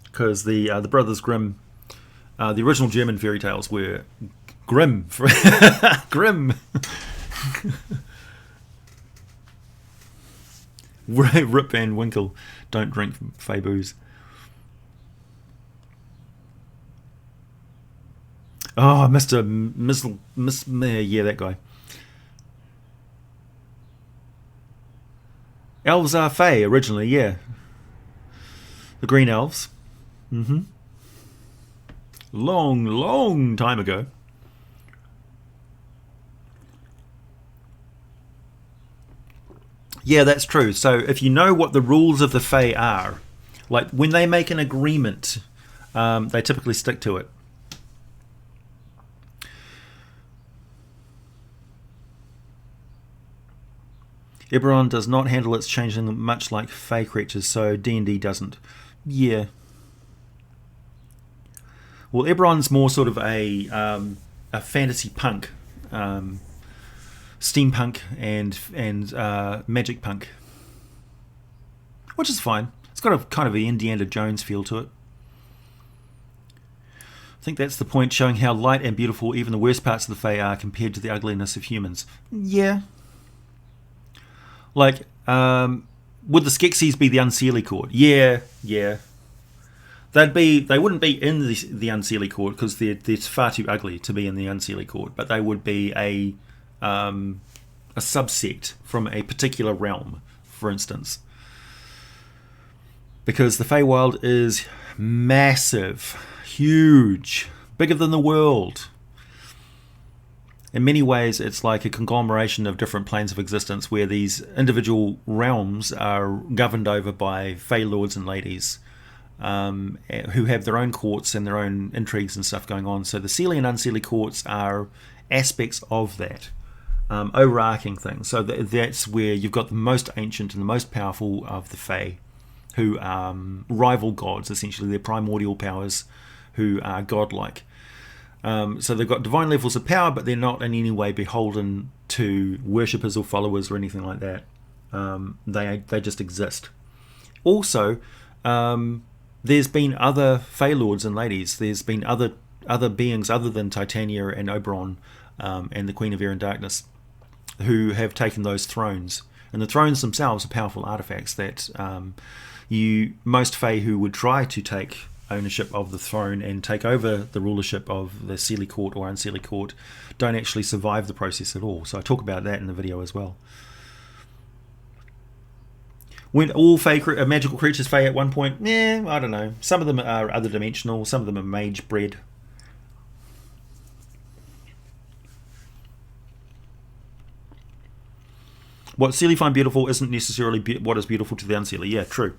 Because the brothers Grimm, the original German fairy tales were grim. Grim. Rip Van Winkle, don't drink Fey booze. Oh, yeah, that guy. Elves are Fey originally, yeah. The green elves. Long, long time ago. Yeah, that's true. So if you know what the rules of the Fae are, like when they make an agreement, they typically stick to it. Eberron does not handle its changing much like Fae creatures, so D&D doesn't. Yeah. Well, Eberron's more sort of a fantasy punk, steampunk and magic punk, which is fine. It's got a kind of an Indiana Jones feel to it. I think that's the point, showing how light and beautiful even the worst parts of the Fae are compared to the ugliness of humans. Yeah. Like, would the Skeksis be the Unseelie Court? Yeah. They wouldn't be in the Unseelie Court because they're far too ugly to be in the Unseelie Court, but they would be a subsect from a particular realm, for instance. Because the Feywild is massive, huge, bigger than the world. In many ways, it's like a conglomeration of different planes of existence where these individual realms are governed over by Fey lords and ladies who have their own courts and their own intrigues and stuff going on. So the Seelie and Unseelie courts are aspects of that overarching thing. So that's where you've got the most ancient and the most powerful of the Fey, who are rival gods, essentially. They're primordial powers who are godlike. So they've got divine levels of power, but they're not in any way beholden to worshippers or followers or anything like that. They just exist. Also, there's been other Fey lords and ladies. There's been other beings other than Titania and Oberon and the Queen of Air and Darkness who have taken those thrones. And the thrones themselves are powerful artifacts that most Fey who would try to take ownership of the throne and take over the rulership of the Seelie Court or Unseelie Court don't actually survive the process at all. So I talk about that in the video as well. When all magical creatures Fey at one point? I don't know. Some of them are other dimensional, some of them are mage bred. What Seelie find beautiful isn't necessarily what is beautiful to the Unseelie. Yeah, true.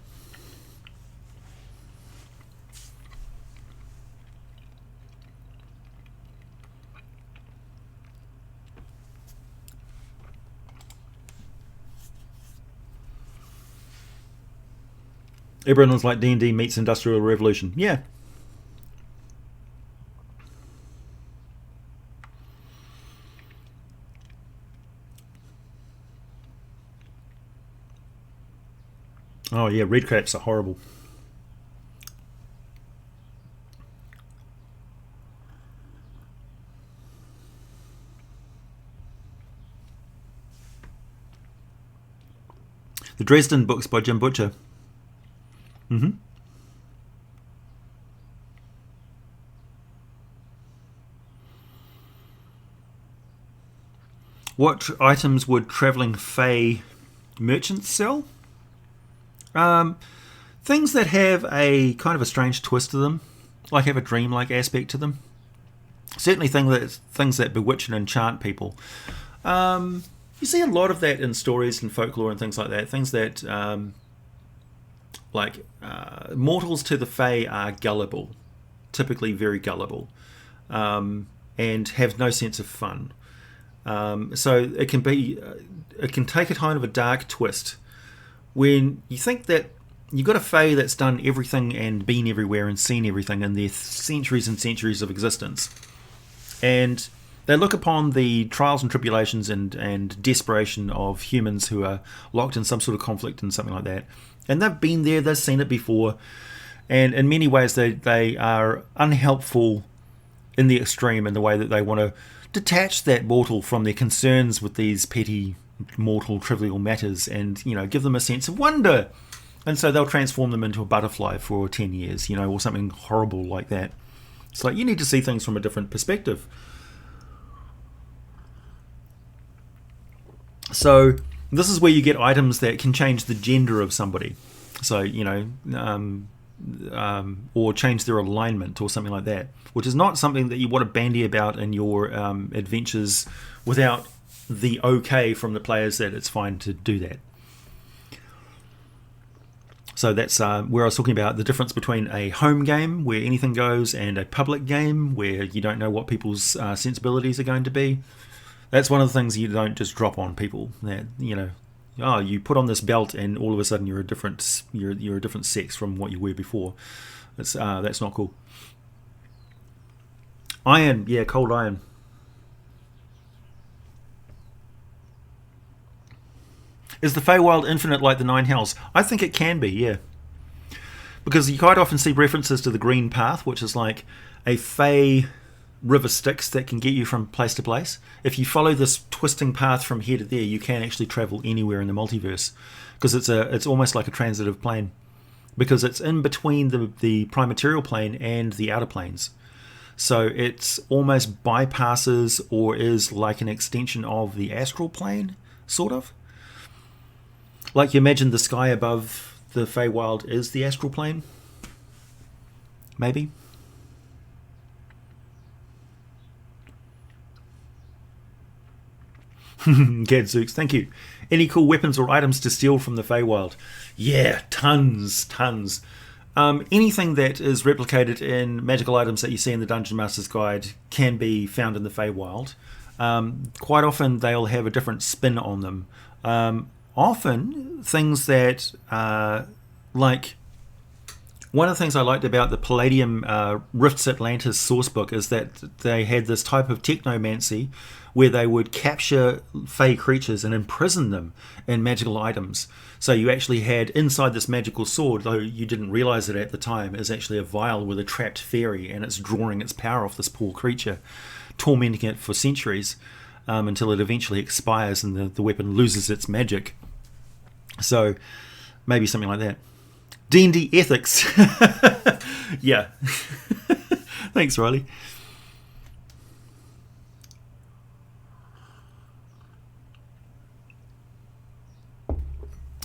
Everyone's like D&D meets Industrial Revolution. Yeah. Oh yeah, red caps are horrible. The Dresden books by Jim Butcher. What items would travelling Fey merchants sell? Things that have a kind of a strange twist to them, like have a dreamlike aspect to them. Certainly things that bewitch and enchant people. You see a lot of that in stories and folklore and things like that. Things that mortals to the Fae are gullible, typically very gullible, and have no sense of fun. So it can take a kind of a dark twist when you think that you've got a Fae that's done everything and been everywhere and seen everything in their centuries and centuries of existence, and they look upon the trials and tribulations and desperation of humans who are locked in some sort of conflict and something like that, and they've been there, they've seen it before, and in many ways they are unhelpful in the extreme in the way that they want to detach that mortal from their concerns with these petty mortal trivial matters and give them a sense of wonder, and so they'll transform them into a butterfly for 10 years or something horrible like that. It's like you need to see things from a different perspective. So this is where you get items that can change the gender of somebody, so or change their alignment or something like that, which is not something that you want to bandy about in your adventures without the okay from the players that it's fine to do that. So that's where I was talking about the difference between a home game where anything goes and a public game where you don't know what people's sensibilities are going to be. That's one of the things you don't just drop on people. That you put on this belt and all of a sudden you're a different sex from what you were before. That's not cool. Iron, yeah, cold iron. Is the Feywild infinite like the Nine Hells? I think it can be, yeah. Because you quite often see references to the Green Path, which is like a Fey river Styx that can get you from place to place. If you follow this twisting path from here to there, you can actually travel anywhere in the multiverse. Because it's almost like a transitive plane. Because it's in between the prime material plane and the outer planes. So it's almost bypasses or is like an extension of the astral plane, sort of. Like you imagine the sky above the Feywild is the astral plane? Maybe? Gadzooks, thank you. Any cool weapons or items to steal from the Feywild? Yeah, tons. Anything that is replicated in magical items that you see in the Dungeon Master's Guide can be found in the Feywild. Quite often they'll have a different spin on them. Often things that like one of the things I liked about the Palladium Rifts Atlantis sourcebook is that they had this type of technomancy where they would capture fey creatures and imprison them in magical items. So you actually had inside this magical sword, though you didn't realize it at the time, is actually a vial with a trapped fairy, and it's drawing its power off this poor creature, tormenting it for centuries. Until it eventually expires and the weapon loses its magic. So maybe something like that. D&D ethics. Yeah. Thanks, Riley.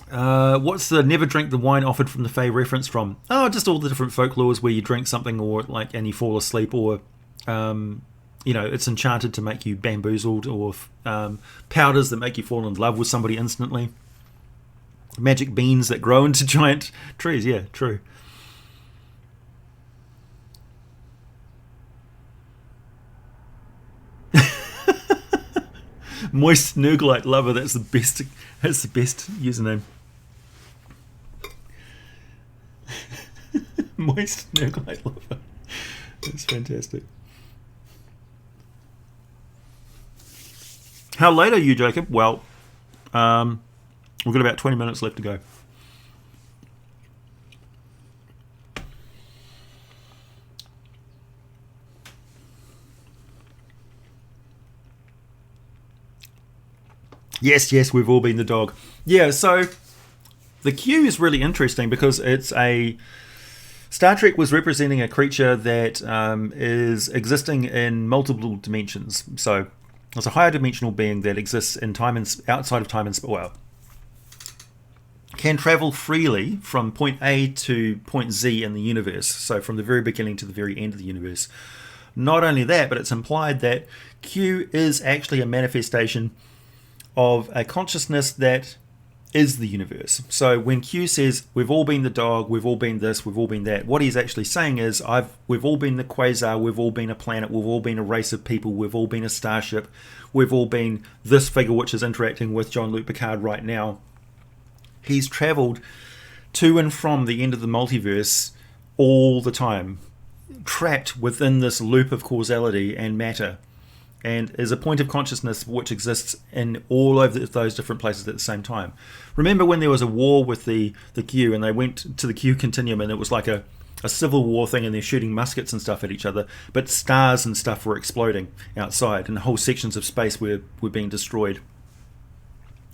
What's the never drink the wine offered from the Fae reference from? Oh, just all the different folklores where you drink something or and you fall asleep, or it's enchanted to make you bamboozled, or powders that make you fall in love with somebody instantly. Magic beans that grow into giant trees. Yeah, true. Moist Nurglite lover. That's the best username. Moist Nurglite lover. That's fantastic. How late are you, Jacob? Well, we've got about 20 minutes left to go. Yes, we've all been the dog. Yeah, so the Q is really interesting because it's a... Star Trek was representing a creature that is existing in multiple dimensions. So it's a higher dimensional being that exists in time and outside of time and space. Well, can travel freely from point A to point Z in the universe. So from the very beginning to the very end of the universe. Not only that, but it's implied that Q is actually a manifestation of a consciousness that is the universe. So when Q says we've all been the dog, we've all been this, we've all been that, what he's actually saying is we've all been the quasar, we've all been a planet, we've all been a race of people, we've all been a starship, we've all been this figure which is interacting with Jean-Luc Picard right now. He's travelled to and from the end of the multiverse all the time, trapped within this loop of causality and matter, and is a point of consciousness which exists in all of those different places at the same time. Remember when there was a war with the Q, and they went to the Q continuum, and it was like a civil war thing, and they're shooting muskets and stuff at each other, but stars and stuff were exploding outside, and whole sections of space were being destroyed.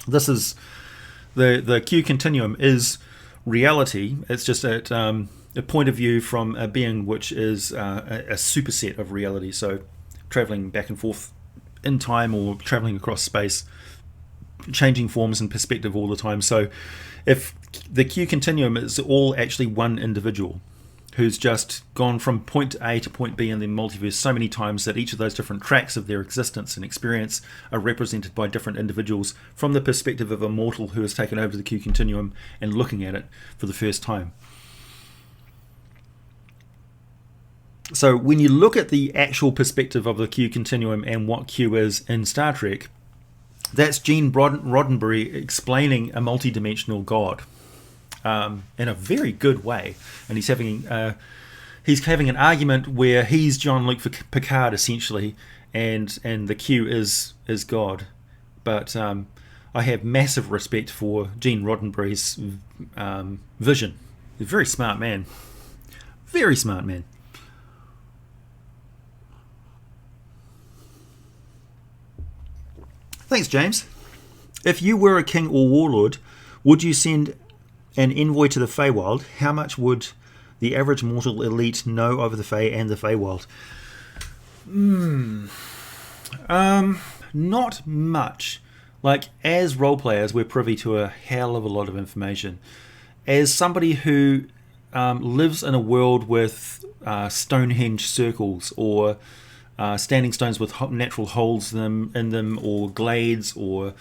This is the Q continuum is reality. It's just a point of view from a being which is a superset of reality. So traveling back and forth in time, or traveling across space, changing forms and perspective all the time. So if the Q continuum is all actually one individual, who's just gone from point A to point B in the multiverse so many times that each of those different tracks of their existence and experience are represented by different individuals from the perspective of a mortal who has taken over the Q continuum and looking at it for the first time. So when you look at the actual perspective of the Q continuum and what Q is in Star Trek, that's Gene Roddenberry explaining a multidimensional God in a very good way. And he's having an argument where he's Jean-Luc Picard essentially, and the Q is God. But I have massive respect for Gene Roddenberry's vision. He's a very smart man. Very smart man. Thanks, James. If you were a king or warlord, would you send an envoy to the Feywild? How much would the average mortal elite know over the Fey and the Feywild? Not much. Like, as role players, we're privy to a hell of a lot of information. As somebody who lives in a world with Stonehenge circles, or standing stones with natural holes in them, or glades, or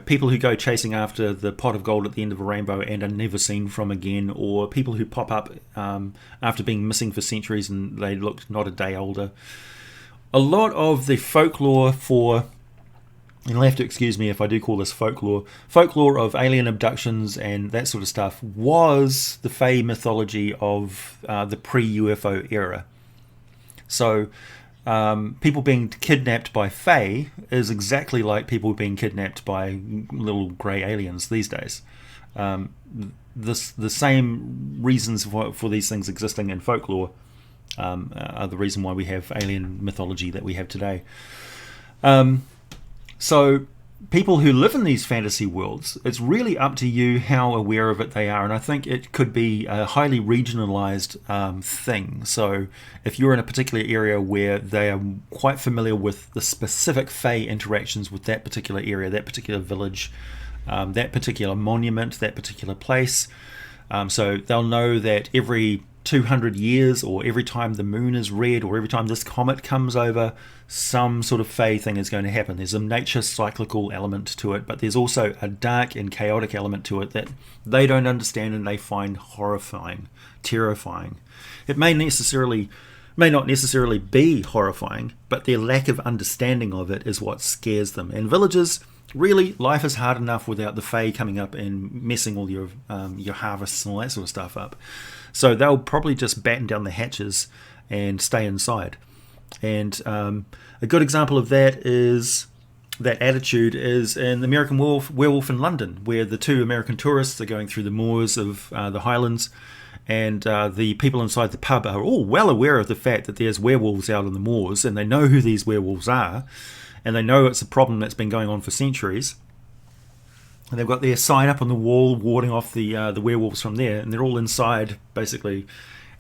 people who go chasing after the pot of gold at the end of a rainbow and are never seen from again, or people who pop up after being missing for centuries and they look not a day older. A lot of the folklore and you'll have to excuse me if I do call this folklore of alien abductions and that sort of stuff, was the Fey mythology of the pre-UFO era. So people being kidnapped by Fae is exactly like people being kidnapped by little grey aliens these days. The same reasons for these things existing in folklore are the reason why we have alien mythology that we have today. So people who live in these fantasy worlds, it's really up to you how aware of it they are, and I think it could be a highly regionalized thing. So if you're in a particular area where they are quite familiar with the specific Fey interactions with that particular area, that particular village, that particular monument, that particular place, so they'll know that every 200 years, or every time the moon is red, or every time this comet comes over, some sort of Fey thing is going to happen. There's a nature cyclical element to it, but there's also a dark and chaotic element to it that they don't understand and they find horrifying, terrifying. It may not necessarily be horrifying, but their lack of understanding of it is what scares them. And villagers, really, life is hard enough without the Fae coming up and messing all your harvests and all that sort of stuff up. So they'll probably just batten down the hatches and stay inside. And a good example of that attitude is in the American Werewolf in London, where the two American tourists are going through the moors of the Highlands, and the people inside the pub are all well aware of the fact that there's werewolves out on the moors, and they know who these werewolves are, and they know it's a problem that's been going on for centuries. And they've got their sign up on the wall warding off the werewolves from there, and they're all inside basically.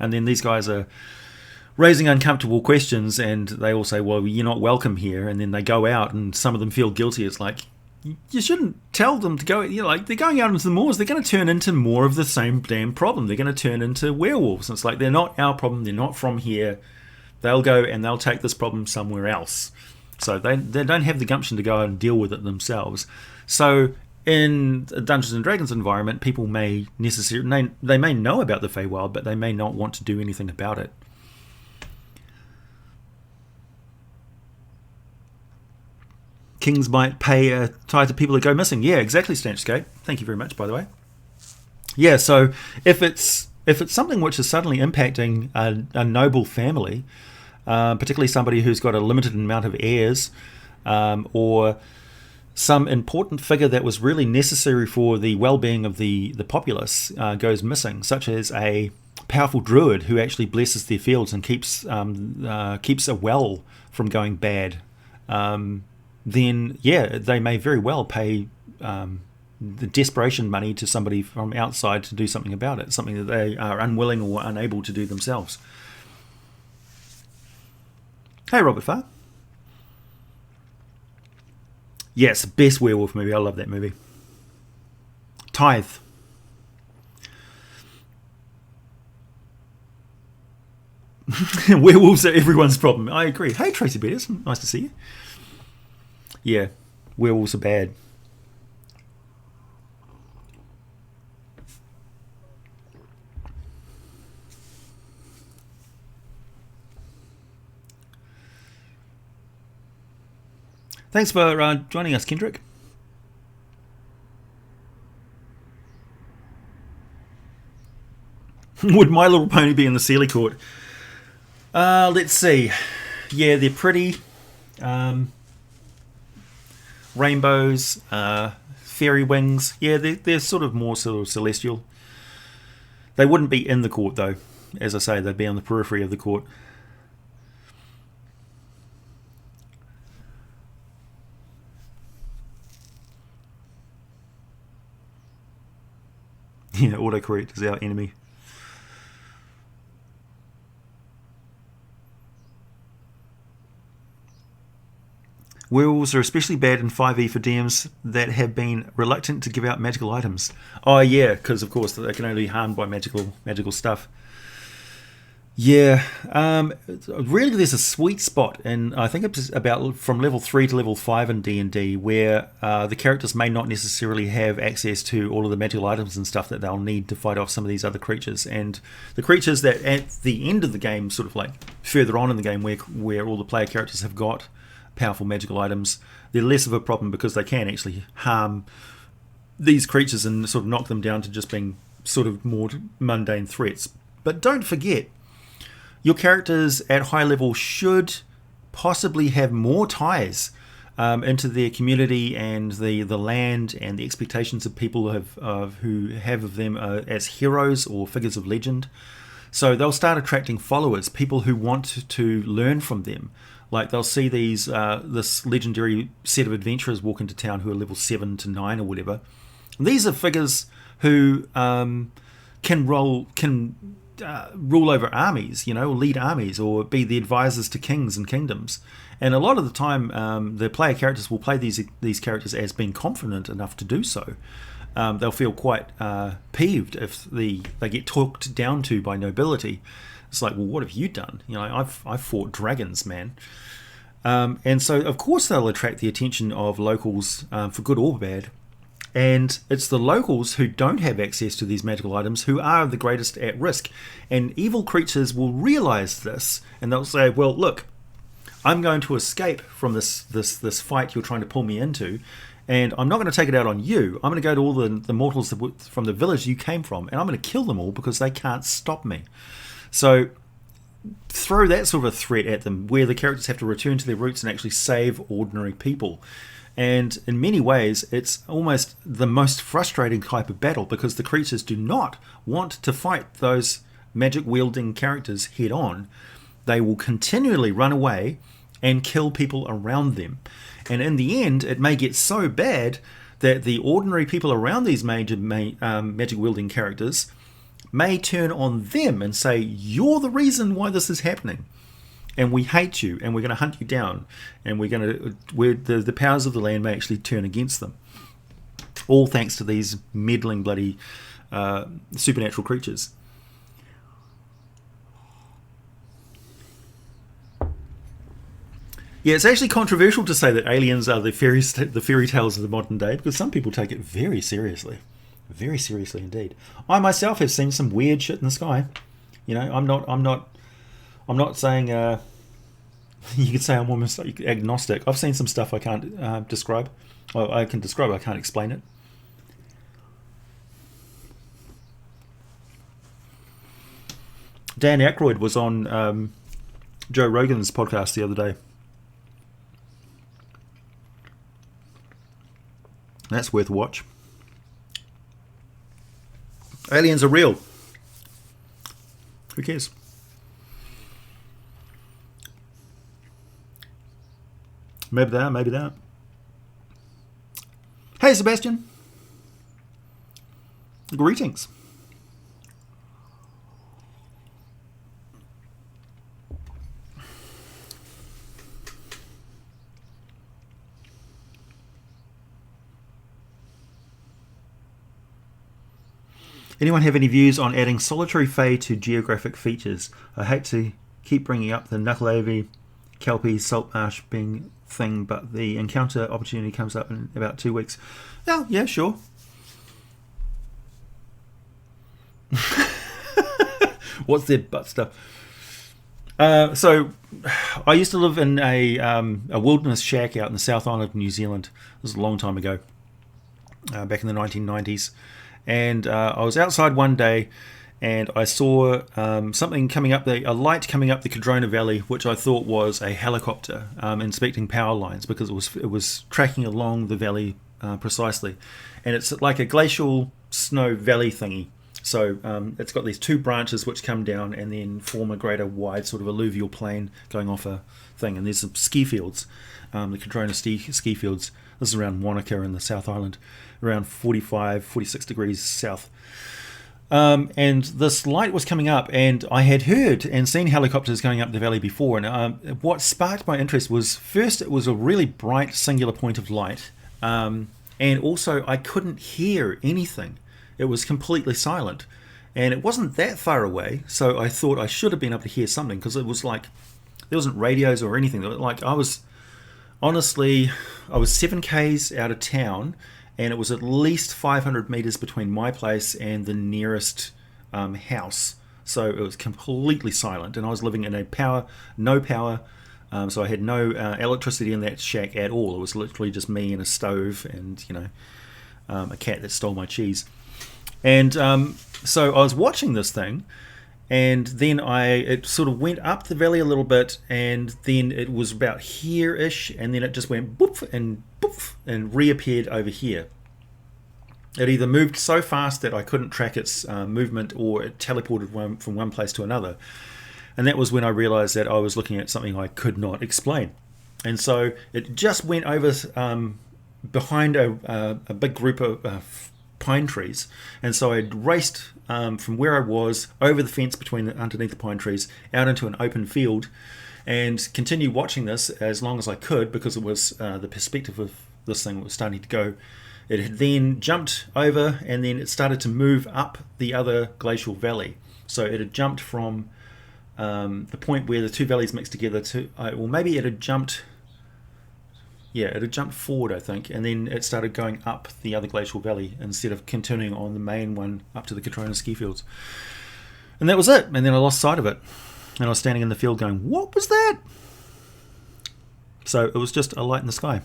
And then these guys are raising uncomfortable questions, and they all say, "Well, you're not welcome here." And then they go out, and some of them feel guilty. It's like, you shouldn't tell them to go. Like, they're going out into the moors. They're going to turn into more of the same damn problem. They're going to turn into werewolves. And it's like, they're not our problem. They're not from here. They'll go and they'll take this problem somewhere else. So they don't have the gumption to go out and deal with it themselves. So in a Dungeons and Dragons environment, people may know about the Feywild, but they may not want to do anything about it. Kings might pay a tithe to people that go missing. Yeah, exactly, Stanchscape. Thank you very much, by the way. Yeah, so if it's something which is suddenly impacting a noble family, particularly somebody who's got a limited amount of heirs, or some important figure that was really necessary for the well-being of the populace goes missing, such as a powerful druid who actually blesses their fields and keeps a well from going bad, then yeah, they may very well pay the desperation money to somebody from outside to do something about it, something that they are unwilling or unable to do themselves. Hey, Robert Farr. Yes, best werewolf movie. I love that movie. Tithe. Werewolves are everyone's problem. I agree. Hey, Tracy Peters, nice to see you. Yeah, werewolves are bad. Thanks for joining us, Kendrick. Would My Little Pony be in the Sealy Court? Let's see. Yeah, they're pretty. Rainbows, fairy wings. Yeah, they're sort of more sort of celestial. They wouldn't be in the court, though. As I say, they'd be on the periphery of the court. Yeah, autocorrect is our enemy. Werewolves are especially bad in 5e for DMs that have been reluctant to give out magical items. Oh yeah, because of course they can only be harmed by magical stuff. Yeah, really, there's a sweet spot, and I think it's about from level 3 to level 5 in D&D, where the characters may not necessarily have access to all of the magical items and stuff that they'll need to fight off some of these other creatures. And the creatures that at the end of the game, sort of like further on in the game, where all the player characters have got powerful magical items, they're less of a problem because they can actually harm these creatures and sort of knock them down to just being sort of more mundane threats. But don't forget, your characters at high level should possibly have more ties into their community and the land and the expectations of people who have of them as heroes or figures of legend. So they'll start attracting followers, people who want to learn from them. Like they'll see this legendary set of adventurers walk into town who are level 7 to 9 or whatever. And these are figures who can rule over armies, or lead armies, or be the advisors to kings and kingdoms. And a lot of the time, the player characters will play these characters as being confident enough to do so. They'll feel quite peeved if they get talked down to by nobility. It's like, well, what have you done? I've fought dragons, man. And so, of course, they'll attract the attention of locals for good or bad. And it's the locals who don't have access to these magical items who are the greatest at risk. And evil creatures will realize this, and they'll say, well, look, I'm going to escape from this fight you're trying to pull me into, and I'm not going to take it out on you. I'm going to go to all the mortals from the village you came from, and I'm going to kill them all because they can't stop me. So throw that sort of a threat at them where the characters have to return to their roots and actually save ordinary people. And in many ways, it's almost the most frustrating type of battle because the creatures do not want to fight those magic-wielding characters head-on. They will continually run away and kill people around them. And in the end, it may get so bad that the ordinary people around these magic-wielding characters may turn on them and say, you're the reason why this is happening. And we hate you, and we're going to hunt you down, and the powers of the land may actually turn against them. All thanks to these meddling bloody supernatural creatures. Yeah, it's actually controversial to say that aliens are the fairy tales of the modern day because some people take it very seriously. Very seriously indeed. I myself have seen some weird shit in the sky. I'm not saying you could say I'm almost like agnostic. I've seen some stuff I can't describe. Well, I can describe, I can't explain it. Dan Aykroyd was on Joe Rogan's podcast the other day. That's worth a watch. Aliens are real. Who cares? Maybe they are, maybe they aren't. Hey, Sebastian. Greetings. Anyone have any views on adding solitary fae to geographic features? I hate to keep bringing up the Nuckelavy, Kelpie, Salt Marsh being thing, but the encounter opportunity comes up in about 2 weeks. Oh, yeah, sure. What's their butt stuff? So, I used to live in a wilderness shack out in the South Island of New Zealand. This was a long time ago, back in the 1990s. And I was outside one day, and I saw something coming up, a light coming up the Cardrona Valley, which I thought was a helicopter inspecting power lines, because it was tracking along the valley precisely. And it's like a glacial snow valley thingy. So it's got these 2 branches which come down and then form a greater wide sort of alluvial plain going off a thing. And there's some ski fields, the Cardrona ski fields. This is around Wanaka in the South Island, around 45, 46 degrees south. And this light was coming up, and I had heard and seen helicopters going up the valley before. And what sparked my interest was, first, it was a really bright singular point of light. And also, I couldn't hear anything. It was completely silent, and it wasn't that far away, so I thought I should have been able to hear something, because it was like there wasn't radios or anything. Like I was 7Ks out of town, and it was at least 500 meters between my place and the nearest house, so it was completely silent. And I was living in no power, so I had no electricity in that shack at all. It was literally just me and a stove and a cat that stole my cheese. And so I was watching this thing, and then it sort of went up the valley a little bit, and then it was about here-ish, and then it just went boop and reappeared over here. It either moved so fast that I couldn't track its movement, or it teleported from one place to another. And that was when I realized that I was looking at something I could not explain. And so it just went over behind a big group of pine trees, and so I raced from where I was over the fence underneath the pine trees out into an open field, and continued watching this as long as I could, because it was the perspective of this thing was starting to go. It had then jumped over, and then it started to move up the other glacial valley. So it had jumped from the point where the 2 valleys mixed together to, or maybe it had jumped. Yeah, it had jumped forward, I think, and then it started going up the other glacial valley instead of continuing on the main one up to the Cardrona ski fields. And that was it. And then I lost sight of it. And I was standing in the field going, what was that? So it was just a light in the sky.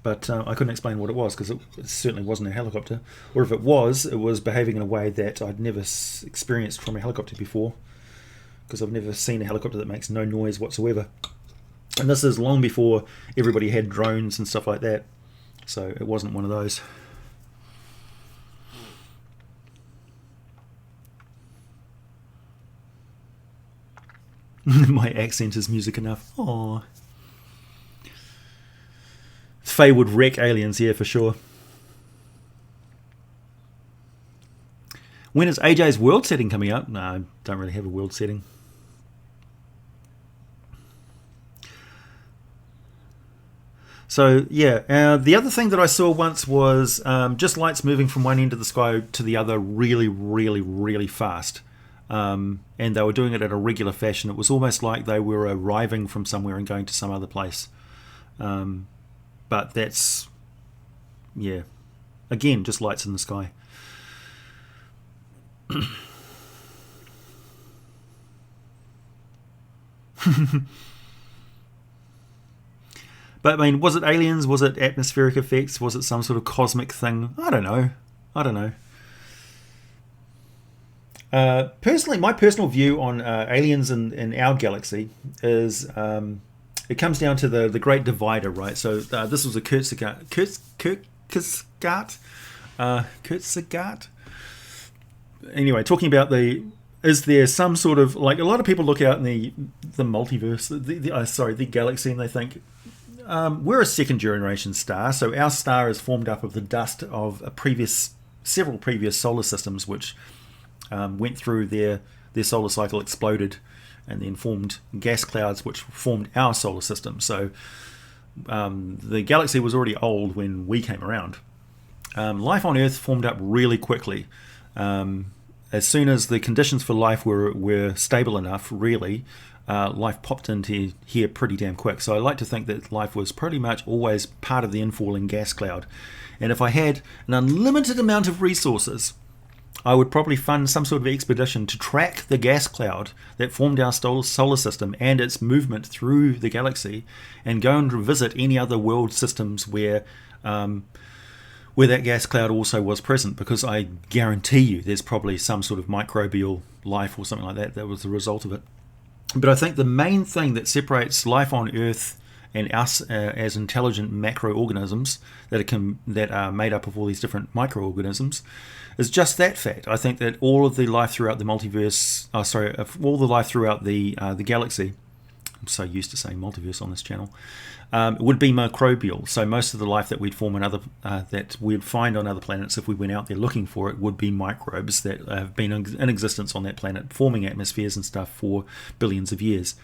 But I couldn't explain what it was, because it certainly wasn't a helicopter. Or if it was behaving in a way that I'd never experienced from a helicopter before, because I've never seen a helicopter that makes no noise whatsoever. And this is long before everybody had drones and stuff like that. So it wasn't one of those. My accent is music enough. Aww. Faye would wreck aliens, yeah, for sure. When is AJ's world setting coming up? No, I don't really have a world setting. So, yeah, the other thing that I saw once was just lights moving from one end of the sky to the other really, really, really fast. And they were doing it in a regular fashion. It was almost like they were arriving from somewhere and going to some other place. But that's, yeah, again, just lights in the sky. But I mean, was it aliens? Was it atmospheric effects? Was it some sort of cosmic thing? I don't know. Personally, my personal view on aliens in our galaxy is it comes down to the Great Divider, right? So this was a Kurtzsagat. Anyway, talking about is there some sort of, like, a lot of people look out in the multiverse, the galaxy, and they think, we're a second generation star, so our star is formed up of the dust of several previous solar systems, which went through their solar cycle, exploded, and then formed gas clouds, which formed our solar system. So the galaxy was already old when we came around. Life on Earth formed up really quickly. As soon as the conditions for life were stable enough, really, life popped into here pretty damn quick. So I like to think that life was pretty much always part of the infalling gas cloud. And if I had an unlimited amount of resources, I would probably fund some sort of expedition to track the gas cloud that formed our solar system and its movement through the galaxy, and go and visit any other world systems where that gas cloud also was present, because I guarantee you there's probably some sort of microbial life or something like that was the result of it. But I think the main thing that separates life on Earth and us as intelligent macroorganisms that are made up of all these different microorganisms is just that fact. I think that all of the life throughout the multiverse, all the life throughout the galaxy, I'm so used to saying multiverse on this channel, would be microbial. So most of the life that we'd form that we'd find on other planets, if we went out there looking for it, would be microbes that have been in existence on that planet, forming atmospheres and stuff for billions of years.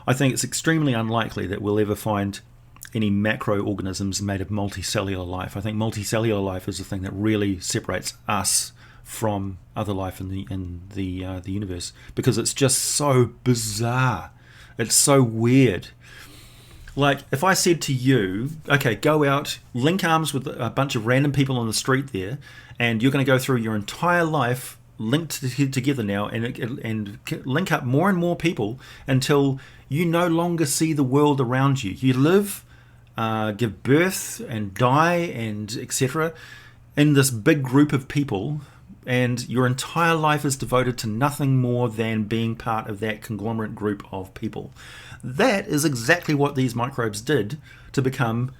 I think it's extremely unlikely that we'll ever find any macroorganisms made of multicellular life. I think multicellular life is the thing that really separates us from other life in the universe, because it's just so bizarre. It's so weird. Like, if I said to you, okay, go out, link arms with a bunch of random people on the street there, and you're going to go through your entire life linked together now, and link up more and more people until you no longer see the world around you. You live, give birth and die and etc. in this big group of people, and your entire life is devoted to nothing more than being part of that conglomerate group of people. That is exactly what these microbes did to become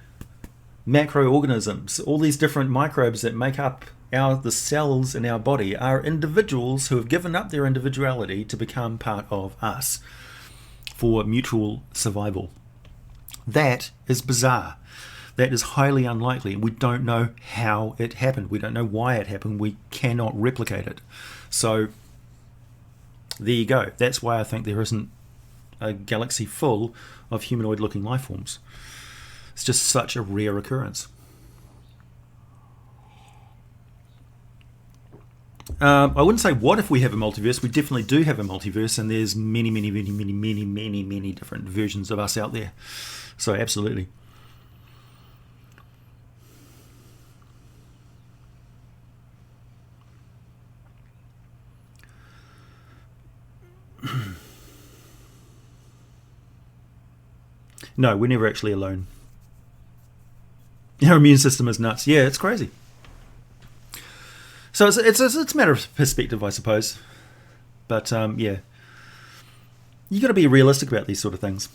macroorganisms. All these different microbes that make up the cells in our body are individuals who have given up their individuality to become part of us for mutual survival. That is bizarre. That is highly unlikely. We don't know how it happened. We don't know why it happened. We cannot replicate it. So there you go. That's why I think there isn't a galaxy full of humanoid-looking life forms. It's just such a rare occurrence. I wouldn't say what if we have a multiverse. We definitely do have a multiverse, and there's many different versions of us out there. So absolutely. No, we're never actually alone. Our immune system is nuts. Yeah, it's crazy. So it's a matter of perspective, I suppose. But yeah, you got to be realistic about these sort of things.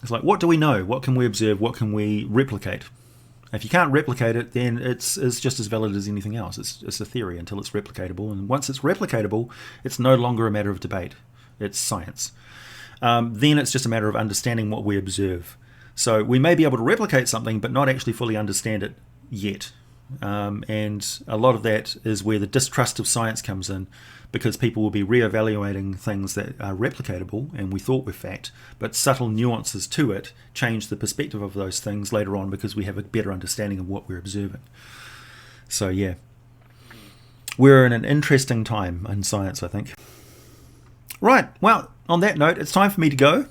It's like, what do we know? What can we observe? What can we replicate? If you can't replicate it, then it's just as valid as anything else. It's a theory until it's replicatable. And once it's replicatable, it's no longer a matter of debate. It's science. Then it's just a matter of understanding what we observe. So we may be able to replicate something, but not actually fully understand it yet. And a lot of that is where the distrust of science comes in, because people will be re-evaluating things that are replicatable and we thought were fact, but subtle nuances to it change the perspective of those things later on because we have a better understanding of what we're observing. So yeah, we're in an interesting time in science, I think. Right, well, on that note, it's time for me to go.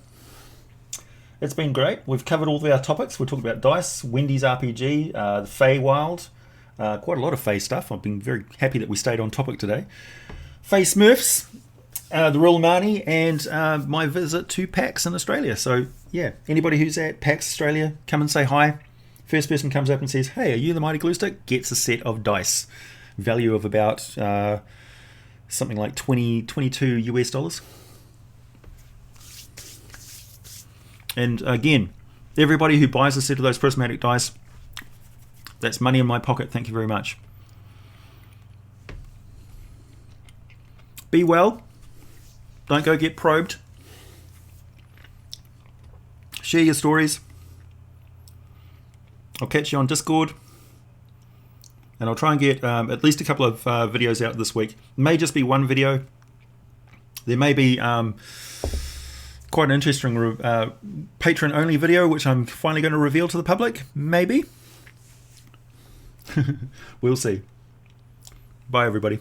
It's been great. We've covered all of our topics. We're talking about dice, Wendy's RPG, the Feywild, quite a lot of Fey stuff. I've been very happy that we stayed on topic today. Fey Smurfs, the Real Marnie, and my visit to PAX in Australia. So yeah, anybody who's at PAX Australia, come and say hi. First person comes up and says, hey, are you the Mighty Glue Stick? Gets a set of dice. Value of about something like 22 US dollars. And again, everybody who buys a set of those prismatic dice, that's money in my pocket. Thank you very much. Be well. Don't go get probed. Share your stories. I'll catch you on Discord. And I'll try and get at least a couple of videos out this week. It may just be one video. There may be quite an interesting patron-only video, which I'm finally going to reveal to the public. Maybe. We'll see. Bye, everybody.